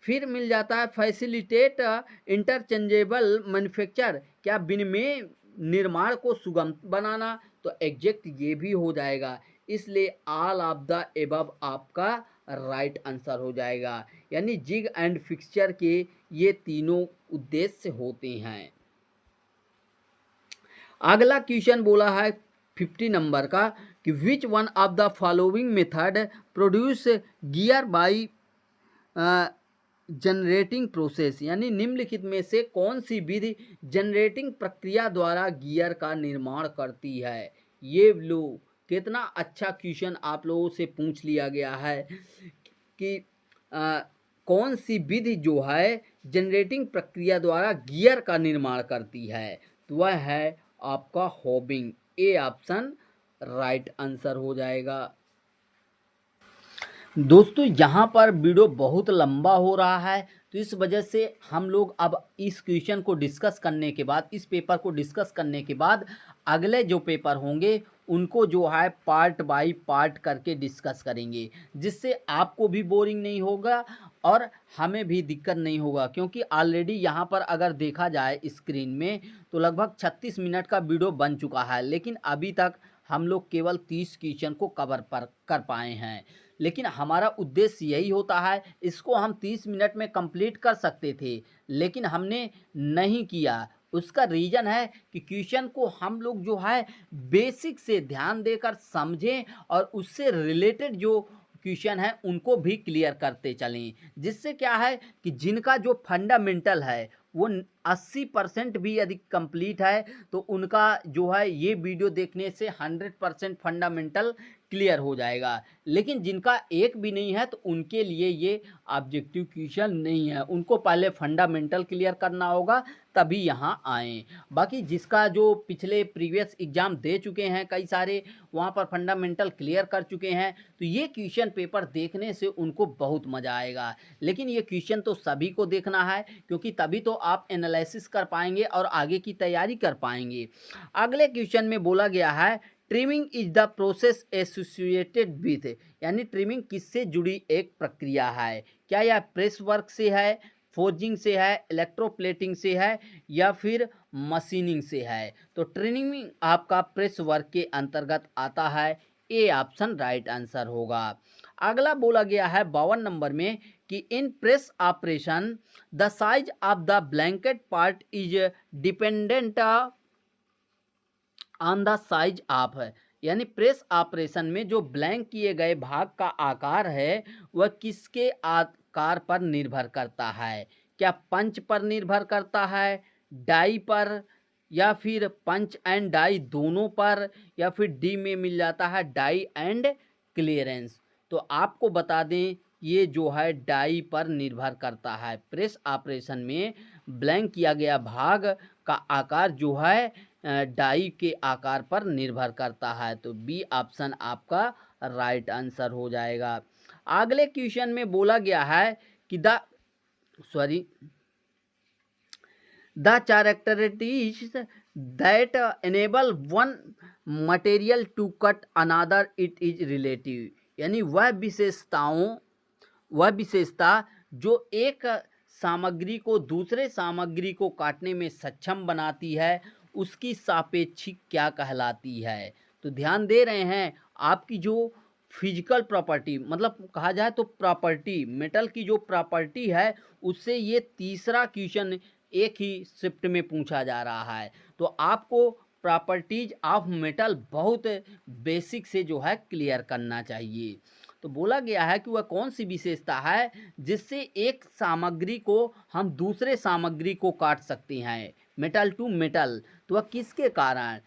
फिर मिल जाता है फैसिलिटेट इंटरचेंजेबल मैन्युफैक्चर, क्या विनिमय निर्माण को सुगम बनाना? तो एग्जैक्ट ये भी हो जाएगा। इसलिए ऑल ऑफ द एबव आपका राइट आंसर हो जाएगा, यानी जिग एंड फिक्सचर के ये तीनों उद्देश्य होते हैं। अगला क्वेश्चन बोला है 50 नंबर का कि which one of the following method produce gear by generating process, यानी निम्नलिखित में से कौन सी विधि जनरेटिंग प्रक्रिया द्वारा गियर का निर्माण करती है? ये लो, कितना अच्छा क्वेश्चन आप लोगों से पूछ लिया गया है कि कौन सी विधि जो है जनरेटिंग प्रक्रिया द्वारा गियर का निर्माण करती है? तो वह है आपका hobbing. A option right answer हो जाएगा। दोस्तों यहाँ पर वीडियो बहुत लंबा हो रहा है, तो इस वजह से हम लोग अब इस क्वेश्चन को डिस्कस करने के बाद, इस पेपर को डिस्कस करने के बाद अगले जो पेपर होंगे उनको जो है पार्ट बाय पार्ट करके डिस्कस करेंगे, जिससे आपको भी बोरिंग नहीं होगा और हमें भी दिक्कत नहीं होगा। क्योंकि ऑलरेडी यहाँ पर अगर देखा जाए स्क्रीन में तो लगभग 36 मिनट का वीडियो बन चुका है, लेकिन अभी तक हम लोग केवल 30 क्वेश्चन को कवर कर पाए हैं। लेकिन हमारा उद्देश्य यही होता है, इसको हम 30 मिनट में कंप्लीट कर सकते थे लेकिन हमने नहीं किया। उसका रीज़न है कि क्वेश्चन को हम लोग जो है बेसिक से ध्यान देकर समझें और उससे रिलेटेड जो क्वेश्चन है उनको भी क्लियर करते चलें, जिससे क्या है कि जिनका जो फंडामेंटल है वो 80% भी यदि कंप्लीट है तो उनका जो है ये वीडियो देखने से 100% फंडामेंटल क्लियर हो जाएगा। लेकिन जिनका एक भी नहीं है तो उनके लिए ये ऑब्जेक्टिव क्वेश्चन नहीं है, उनको पहले फंडामेंटल क्लियर करना होगा तभी यहाँ आएँ। बाकी जिसका जो पिछले प्रीवियस एग्ज़ाम दे चुके हैं कई सारे, वहाँ पर फंडामेंटल क्लियर कर चुके हैं, तो ये क्वेश्चन पेपर देखने से उनको बहुत मज़ा आएगा। लेकिन ये क्वेश्चन तो सभी को देखना है, क्योंकि तभी तो आप एनालिसिस कर पाएंगे और आगे की तैयारी कर पाएंगे। अगले क्वेश्चन में बोला गया है trimming is the process associated with, यानी ट्रिमिंग किससे जुड़ी एक प्रक्रिया है? क्या यह प्रेस वर्क से है, फोर्जिंग से है, इलेक्ट्रोप्लेटिंग से है या फिर मशीनिंग से है? तो ट्रिमिंग आपका प्रेस वर्क के अंतर्गत आता है। ए ऑप्शन राइट आंसर होगा। अगला बोला गया है 52 नंबर में कि in press operation the size of the blanket part is dependent on the size of, यानी प्रेस ऑपरेशन में जो ब्लैंक किए गए भाग का आकार है वह किसके आकार पर निर्भर करता है? क्या पंच पर निर्भर करता है, डाई पर, या फिर पंच एंड डाई दोनों पर, या फिर डी में मिल जाता है डाई एंड क्लियरेंस? तो आपको बता दें ये जो है डाई पर निर्भर करता है। प्रेस ऑपरेशन में ब्लैंक किया गया भाग का आकार जो है डाई के आकार पर निर्भर करता है। तो बी ऑप्शन आपका राइट आंसर हो जाएगा। अगले क्वेश्चन में बोला गया है कि the characteristics that enable one material to cut another it is relative, यानी वह विशेषता जो एक सामग्री को दूसरे सामग्री को काटने में सक्षम बनाती है उसकी सापेक्षिक क्या कहलाती है? तो ध्यान दे रहे हैं, आपकी जो फिजिकल प्रॉपर्टी, मतलब कहा जाए तो प्रॉपर्टी, मेटल की जो प्रॉपर्टी है उससे ये तीसरा क्वेश्चन एक ही शिफ्ट में पूछा जा रहा है। तो आपको प्रॉपर्टीज ऑफ मेटल बहुत बेसिक से जो है क्लियर करना चाहिए। तो बोला गया है कि वह कौन सी विशेषता है जिससे एक सामग्री को हम दूसरे सामग्री को काट सकते हैं, मेटल टू मेटल? तो वह किसके कारण?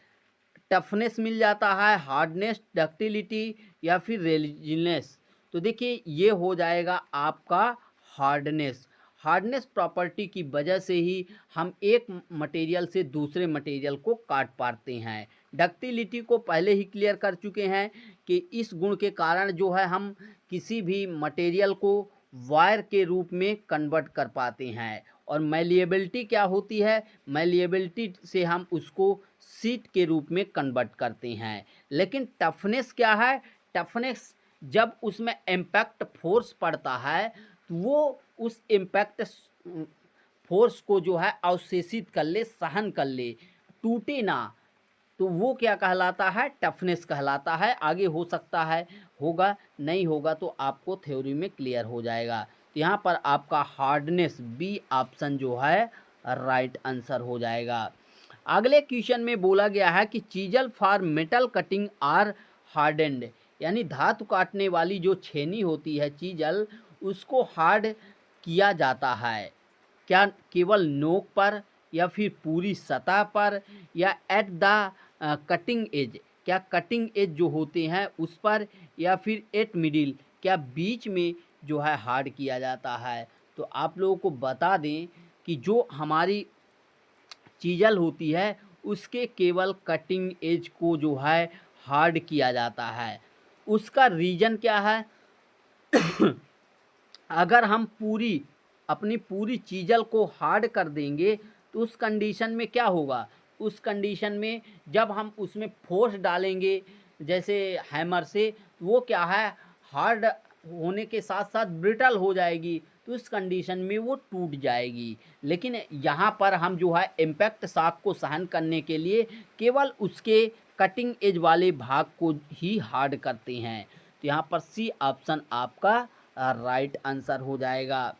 टफनेस मिल जाता है, हार्डनेस, डक्टिलिटी या फिर रेजिननेस? तो देखिए ये हो जाएगा आपका हार्डनेस। हार्डनेस प्रॉपर्टी की वजह से ही हम एक मटेरियल से दूसरे मटेरियल को काट पाते हैं। डक्टिलिटी को पहले ही क्लियर कर चुके हैं कि इस गुण के कारण जो है हम किसी भी मटेरियल को वायर के रूप में कन्वर्ट कर पाते हैं। और मैलिएबिलिटी क्या होती है? मैलिएबिलिटी से हम उसको शीट के रूप में कन्वर्ट करते हैं। लेकिन टफनेस क्या है? टफनेस जब उसमें इम्पैक्ट फोर्स पड़ता है तो वो उस इम्पैक्ट फोर्स को जो है अवशेषित कर ले, सहन कर ले, टूटे ना, तो वो क्या कहलाता है? टफनेस कहलाता है। आगे हो सकता है होगा, नहीं होगा तो आपको थ्योरी में क्लियर हो जाएगा। तो यहाँ पर आपका हार्डनेस बी ऑप्शन जो है राइट आंसर हो जाएगा। अगले क्वेश्चन में बोला गया है कि chisel for metal cutting are hardened, यानी धातु काटने वाली जो छेनी होती है चीजल, उसको हार्ड किया जाता है। क्या केवल नोक पर या फिर पूरी सतह पर या एट द कटिंग एज, क्या कटिंग एज जो होते हैं उस पर, या फिर एट मिडिल, क्या बीच में जो है हार्ड किया जाता है? तो आप लोगों को बता दें कि जो हमारी चीजल होती है उसके केवल कटिंग एज को जो है हार्ड किया जाता है। उसका रीज़न क्या है? अगर हम अपनी पूरी चीजल को हार्ड कर देंगे तो उस कंडीशन में क्या होगा? उस कंडीशन में जब हम उसमें फोर्स डालेंगे जैसे हैमर से, वो क्या है, हार्ड होने के साथ साथ ब्रिटल हो जाएगी, तो उस कंडीशन में वो टूट जाएगी। लेकिन यहाँ पर हम जो है इम्पैक्ट शॉक को सहन करने के लिए केवल उसके कटिंग एज वाले भाग को ही हार्ड करते हैं। तो यहाँ पर सी ऑप्शन आपका राइट आंसर हो जाएगा।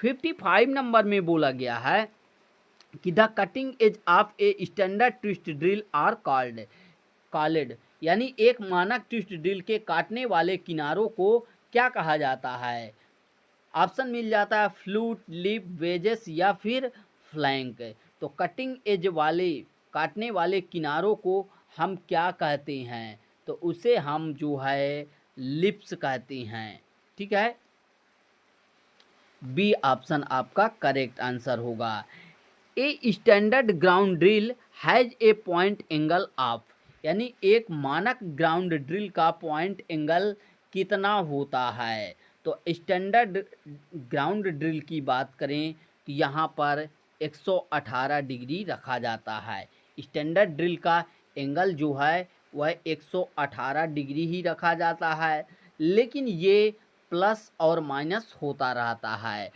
55 नंबर में बोला गया है कि the cutting edge of a standard twist drill are called, यानी एक मानक ट्विस्ट ड्रिल के काटने वाले किनारों को क्या कहा जाता है? ऑप्शन मिल जाता है फ्लूट, लिप, वेजेस या फिर फ्लैंक। तो कटिंग एज वाले काटने वाले किनारों को हम क्या कहते हैं? तो उसे हम जो है लिप्स कहते हैं। ठीक है, बी ऑप्शन आपका करेक्ट आंसर होगा। A standard ground drill has a point angle of, यानी एक मानक ग्राउंड ड्रिल का पॉइंट एंगल कितना होता है? तो स्टैंडर्ड ग्राउंड ड्रिल की बात करें तो यहाँ पर 118 डिग्री रखा जाता है। स्टैंडर्ड ड्रिल का एंगल जो है वह 118 डिग्री ही रखा जाता है, लेकिन ये प्लस और माइनस होता रहता है।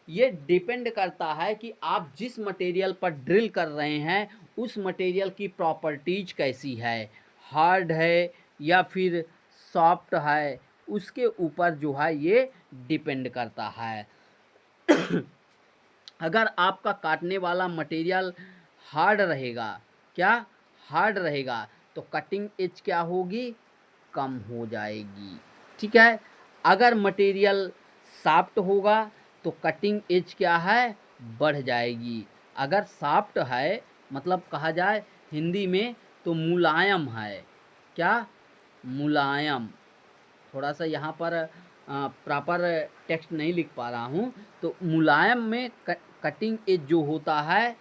ये डिपेंड करता है कि आप जिस मटेरियल पर ड्रिल कर रहे हैं उस मटेरियल की प्रॉपर्टीज कैसी है, हार्ड है या फिर सॉफ्ट है, उसके ऊपर जो है ये डिपेंड करता है। अगर आपका काटने वाला मटेरियल हार्ड रहेगा, क्या हार्ड रहेगा, तो कटिंग एज क्या होगी? कम हो जाएगी। ठीक है, अगर मटेरियल सॉफ्ट होगा तो कटिंग एज क्या है? बढ़ जाएगी। अगर सॉफ्ट है मतलब कहा जाए हिंदी में तो मुलायम है। क्या? मुलायम। थोड़ा सा यहाँ पर प्रॉपर टेक्स्ट नहीं लिख पा रहा हूँ, तो मुलायम में कटिंग एज जो होता है,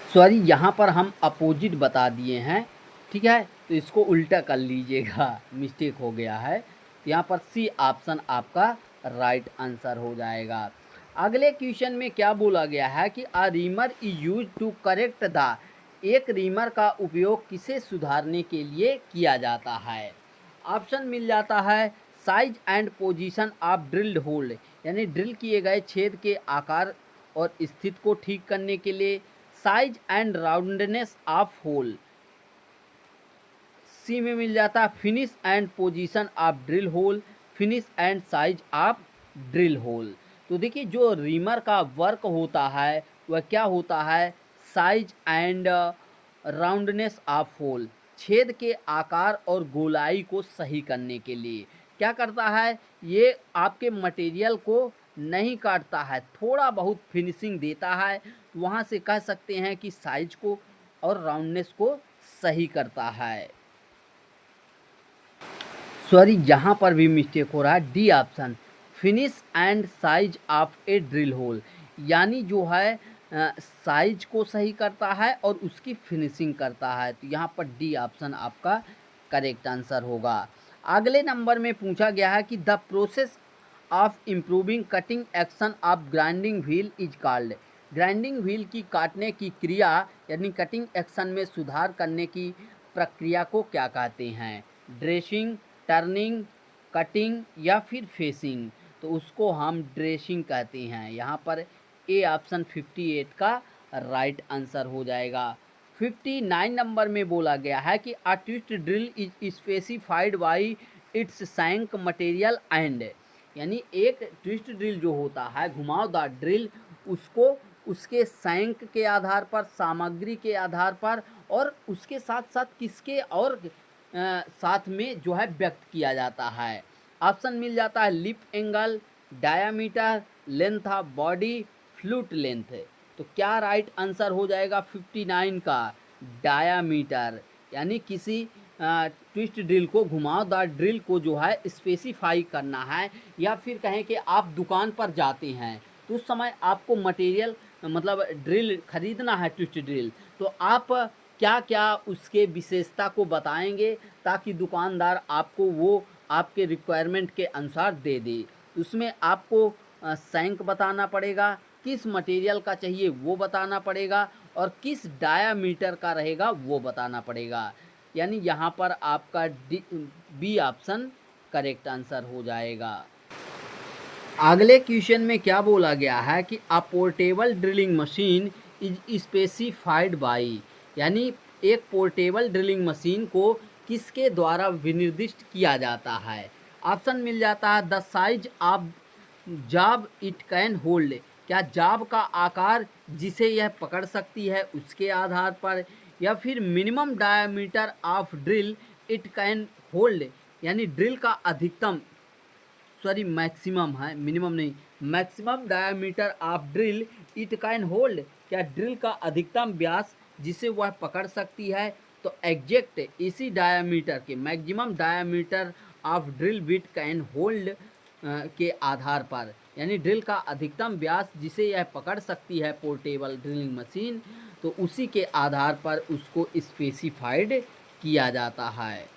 सॉरी यहाँ पर हम अपोजिट बता दिए हैं। ठीक है, तो इसको उल्टा कर लीजिएगा, मिस्टेक हो गया है। यहाँ पर सी ऑप्शन आपका राइट आंसर हो जाएगा। अगले क्वेश्चन में क्या बोला गया है कि a reamer is use to correct the, एक रीमर का उपयोग किसे सुधारने के लिए किया जाता है? ऑप्शन मिल जाता है size and position of drilled hole, यानी ड्रिल किए गए छेद के आकार और स्थिति को ठीक करने के लिए, size and roundness of hole. C में मिल जाता है finish and position of drill hole, finish and size of drill hole. तो देखिए जो रीमर का वर्क होता है वह क्या होता है? Size and roundness of hole, छेद के आकार और गोलाई को सही करने के लिए क्या करता है? ये आपके मटेरियल को नहीं काटता है, थोड़ा बहुत फिनिशिंग देता है, वहाँ से कह सकते हैं कि साइज को और राउंडनेस को सही करता है। सॉरी यहाँ पर भी मिस्टेक हो रहा है, D option finish and size of a drill hole, यानी जो है साइज को सही करता है और उसकी फिनिशिंग करता है। तो यहाँ पर डी ऑप्शन आपका करेक्ट आंसर होगा। अगले नंबर में पूछा गया है कि the process of improving cutting action of grinding wheel is called. Grinding wheel की काटने की क्रिया यानी कटिंग एक्शन में सुधार करने की प्रक्रिया को क्या कहते हैं? ड्रेसिंग, टर्निंग, कटिंग या फिर फेसिंग? तो उसको हम ड्रेसिंग कहते हैं। यहाँ पर ए ऑप्शन 58 का राइट आंसर हो जाएगा। 59 नंबर में बोला गया है कि a twist drill is specified by its shank material and, यानी एक ट्विस्ट ड्रिल जो होता है घुमावदार ड्रिल, उसको उसके सैंक के आधार पर, सामग्री के आधार पर और उसके साथ साथ किसके और साथ में जो है व्यक्त किया जाता है। ऑप्शन मिल जाता है lip angle, diameter, length of body, flute length. तो क्या राइट आंसर हो जाएगा 59 का? डायामीटर। यानी किसी ट्विस्ट ड्रिल को, घुमावदार ड्रिल को जो है स्पेसिफाई करना है, या फिर कहें कि आप दुकान पर जाते हैं तो उस समय आपको मटेरियल मतलब ड्रिल खरीदना है ट्विस्ट ड्रिल, तो आप क्या क्या उसके विशेषता को बताएंगे ताकि दुकानदार आपको वो आपके रिक्वायरमेंट के अनुसार दे दे। उसमें आपको सैंक बताना पड़ेगा, किस मटेरियल का चाहिए वो बताना पड़ेगा, और किस डायामीटर का रहेगा वो बताना पड़ेगा। यानी यहाँ पर आपका बी ऑप्शन करेक्ट आंसर हो जाएगा। अगले क्वेश्चन में क्या बोला गया है कि अ portable drilling machine is specified by, यानी एक पोर्टेबल ड्रिलिंग मशीन को किसके द्वारा विनिर्दिष्ट किया जाता है? ऑप्शन मिल जाता है the size of job it can hold, क्या जॉब का आकार जिसे यह पकड़ सकती है उसके आधार पर, या फिर minimum diameter of drill it can hold, यानी ड्रिल का अधिकतम, सॉरी मैक्सिमम है, मिनिमम नहीं, maximum diameter of drill it can hold, क्या ड्रिल का अधिकतम व्यास जिसे वह पकड़ सकती है? तो एग्जैक्ट इसी डायमीटर के, maximum diameter of drill bit can hold के आधार पर, यानी ड्रिल का अधिकतम व्यास जिसे यह पकड़ सकती है पोर्टेबल ड्रिलिंग मशीन, तो उसी के आधार पर उसको स्पेसिफाइड किया जाता है।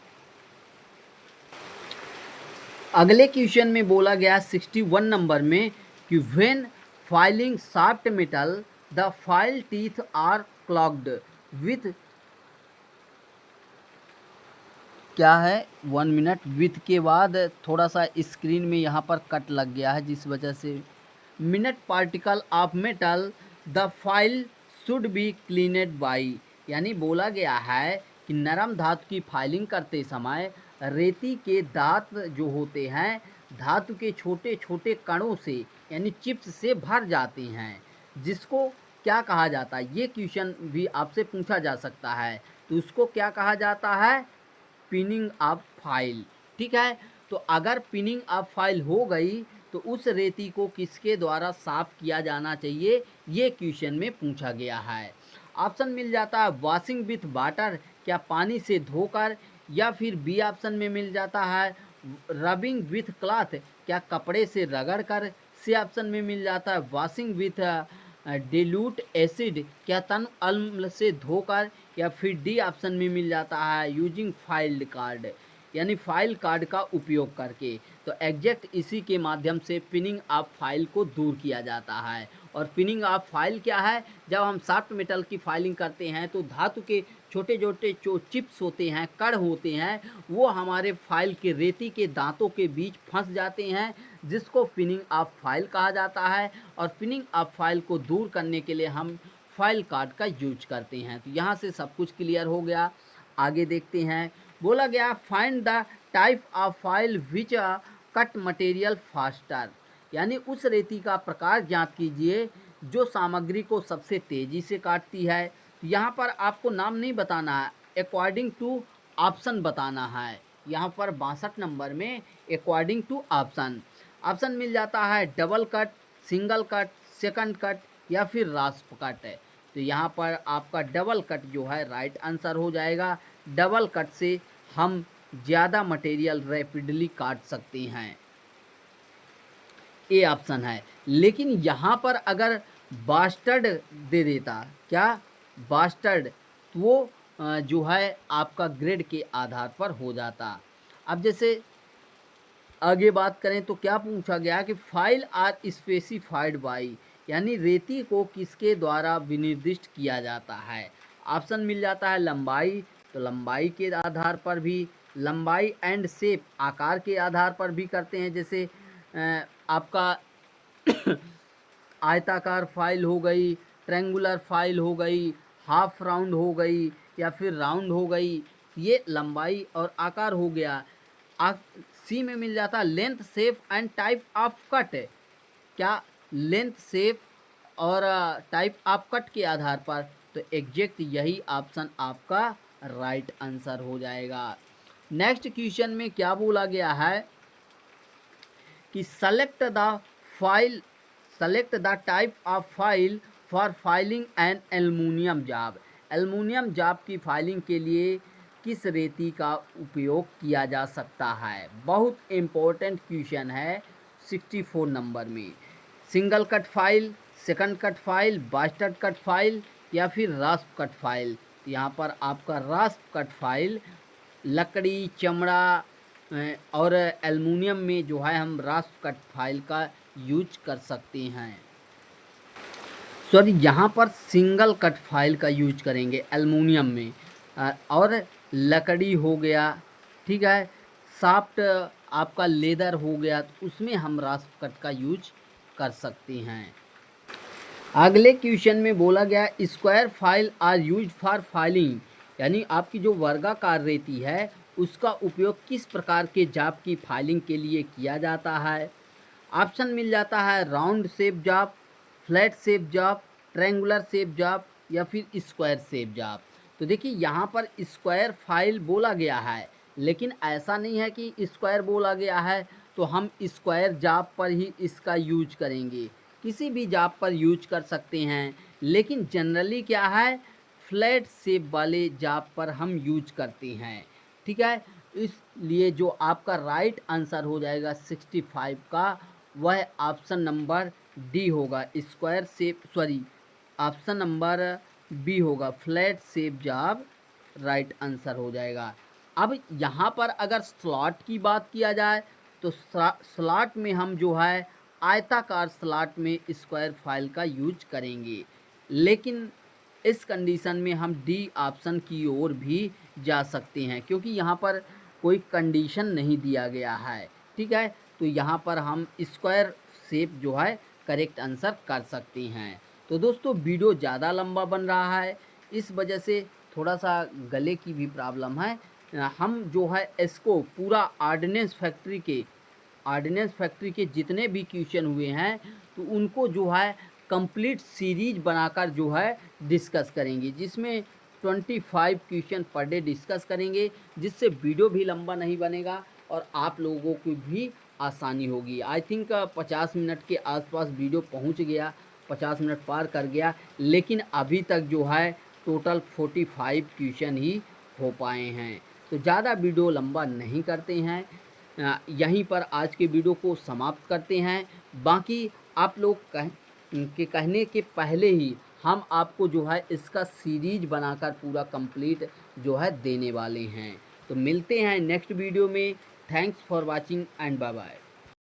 अगले क्वेश्चन में बोला गया 61 नंबर में कि when filing soft metal the file teeth are clogged with, क्या है 1 मिनट, विथ के बाद थोड़ा सा स्क्रीन में यहाँ पर कट लग गया है जिस वजह से, minute particle of metal the file should be cleaned by, यानी बोला गया है कि नरम धातु की फाइलिंग करते समय रेती के दांत जो होते हैं धातु के छोटे छोटे कणों से यानी चिप्स से भर जाते हैं, जिसको क्या कहा जाता है? ये क्वेश्चन भी आपसे पूछा जा सकता है। तो उसको क्या कहा जाता है? Pinning of file. ठीक है, तो अगर पिनिंग ऑफ फाइल हो गई तो उस रेती को किसके द्वारा साफ किया जाना चाहिए, ये क्वेश्चन में पूछा गया है। ऑप्शन मिल जाता है वॉशिंग विथ वाटर, क्या पानी से धोकर, या फिर बी ऑप्शन में मिल जाता है रबिंग विथ क्लॉथ, क्या कपड़े से रगड़ कर, सी ऑप्शन में मिल जाता है वॉशिंग विथ डिल्यूट एसिड, क्या तन अम्ल से धोकर, या फिर डी ऑप्शन में मिल जाता है यूजिंग फाइल्ड कार्ड, यानी फाइल कार्ड का उपयोग करके। तो एग्जैक्ट इसी के माध्यम से पिनिंग ऑफ फाइल को दूर किया जाता है। और पिनिंग ऑफ फाइल क्या है? जब हम सॉफ्ट मेटल की फाइलिंग करते हैं तो धातु के छोटे छोटे जो चिप्स होते हैं, कण होते हैं, वो हमारे फाइल के रेती के दांतों के बीच फंस जाते हैं, जिसको पिनिंग ऑफ फाइल कहा जाता है। और पिनिंग ऑफ फाइल को दूर करने के लिए हम फाइल कार्ड का यूज करते हैं। तो यहाँ से सब कुछ क्लियर हो गया। आगे देखते हैं, बोला गया find the type of file which cut material faster, यानी उस रेती का प्रकार ज्ञात कीजिए जो सामग्री को सबसे तेज़ी से काटती है। तो यहाँ पर आपको नाम नहीं बताना है, अकॉर्डिंग टू ऑप्शन बताना है। यहाँ पर 62 नंबर में अकॉर्डिंग टू ऑप्शन, ऑप्शन मिल जाता है double cut, single cut, second cut, या फिर रास्प कट है। तो यहाँ पर आपका डबल कट जो है राइट आंसर हो जाएगा। डबल कट से हम ज़्यादा मटेरियल रैपिडली काट सकते हैं, ए ऑप्शन है। लेकिन यहाँ पर अगर बास्टर्ड दे देता, क्या बास्टर्ड, तो वो जो है आपका ग्रेड के आधार पर हो जाता। अब जैसे आगे बात करें तो क्या पूछा गया कि फाइल आर स्पेसिफाइड बाई, यानी रेती को किसके द्वारा विनिर्दिष्ट किया जाता है। ऑप्शन मिल जाता है लंबाई, तो लंबाई के आधार पर भी, लंबाई एंड शेप आकार के आधार पर भी करते हैं, जैसे आपका आयताकार फाइल हो गई, ट्रेंगुलर फाइल हो गई, हाफ राउंड हो गई या फिर राउंड हो गई, ये लंबाई और आकार हो गया। सी में मिल जाता length shape and type of cut, क्या लेंथ शेप और टाइप ऑफ कट के आधार पर, तो एग्जैक्ट यही ऑप्शन आपका राइट आंसर हो जाएगा। नेक्स्ट क्वेश्चन में क्या बोला गया है कि select the type of file for filing an aluminium job. Aluminium job की फाइलिंग के लिए किस रेती का उपयोग किया जा सकता है। बहुत इम्पोर्टेंट क्वेश्चन है 64 नंबर में। Single cut file, second cut file, bastard cut file या फिर रास्प कट फाइल। यहाँ पर आपका रास्प कट फाइल लकड़ी, चमड़ा और एल्युमिनियम में जो है हम रास्प कट फाइल का यूज कर सकते हैं। सॉरी, यहाँ पर सिंगल कट फाइल का यूज करेंगे एल्युमिनियम में, और लकड़ी हो गया, ठीक है, सॉफ्ट आपका लेदर हो गया, तो उसमें हम रास्प कट का यूज कर सकते हैं। अगले क्वेश्चन में बोला गया square file are use for filing, यानी आपकी जो वर्गाकार रेती है उसका उपयोग किस प्रकार के जॉब की फाइलिंग के लिए किया जाता है। ऑप्शन मिल जाता है round shape job, flat shape job, triangular shape job या फिर स्क्वायर शेप जॉब। तो देखिए यहाँ पर स्क्वायर फाइल बोला गया है, लेकिन ऐसा नहीं है कि स्क्वायर बोला गया है तो हम स्क्वायर जॉब पर ही इसका यूज करेंगे, किसी भी जॉब पर यूज कर सकते हैं, लेकिन जनरली क्या है फ्लैट शेप वाले जॉब पर हम यूज करते हैं, ठीक है। इसलिए जो आपका राइट आंसर हो जाएगा 65 का, वह ऑप्शन नंबर डी होगा, square shape, sorry option number B होगा, flat shape job right answer हो जाएगा। अब यहाँ पर अगर स्लॉट की बात किया जाए तो स्लॉट में हम जो है आयताकार स्लॉट में स्क्वायर फाइल का यूज करेंगे, लेकिन इस कंडीशन में हम डी ऑप्शन की ओर भी जा सकते हैं, क्योंकि यहाँ पर कोई कंडीशन नहीं दिया गया है, ठीक है। तो यहाँ पर हम स्क्वायर शेप जो है करेक्ट आंसर कर सकते हैं। तो दोस्तों वीडियो ज़्यादा लंबा बन रहा है, इस वजह से थोड़ा सा गले की भी प्रॉब्लम है। हम जो है इसको पूरा ऑर्डिनेंस फैक्ट्री के जितने भी क्वेश्चन हुए हैं तो उनको जो है कंप्लीट सीरीज बनाकर जो है डिस्कस करेंगे, जिसमें 25 क्वेश्चन पर डे डिस्कस करेंगे, जिससे वीडियो भी लंबा नहीं बनेगा और आप लोगों को भी आसानी होगी। आई थिंक 50 मिनट के आसपास वीडियो पहुंच गया, 50 मिनट पार कर गया, लेकिन अभी तक जो है टोटल 45 क्वेश्चन ही हो पाए हैं। तो ज़्यादा वीडियो लंबा नहीं करते हैं, यहीं पर आज के वीडियो को समाप्त करते हैं। बाकी आप लोग के कहने के पहले ही हम आपको जो है इसका सीरीज बनाकर पूरा कंप्लीट जो है देने वाले हैं। तो मिलते हैं नेक्स्ट वीडियो में। Thanks for watching and bye bye.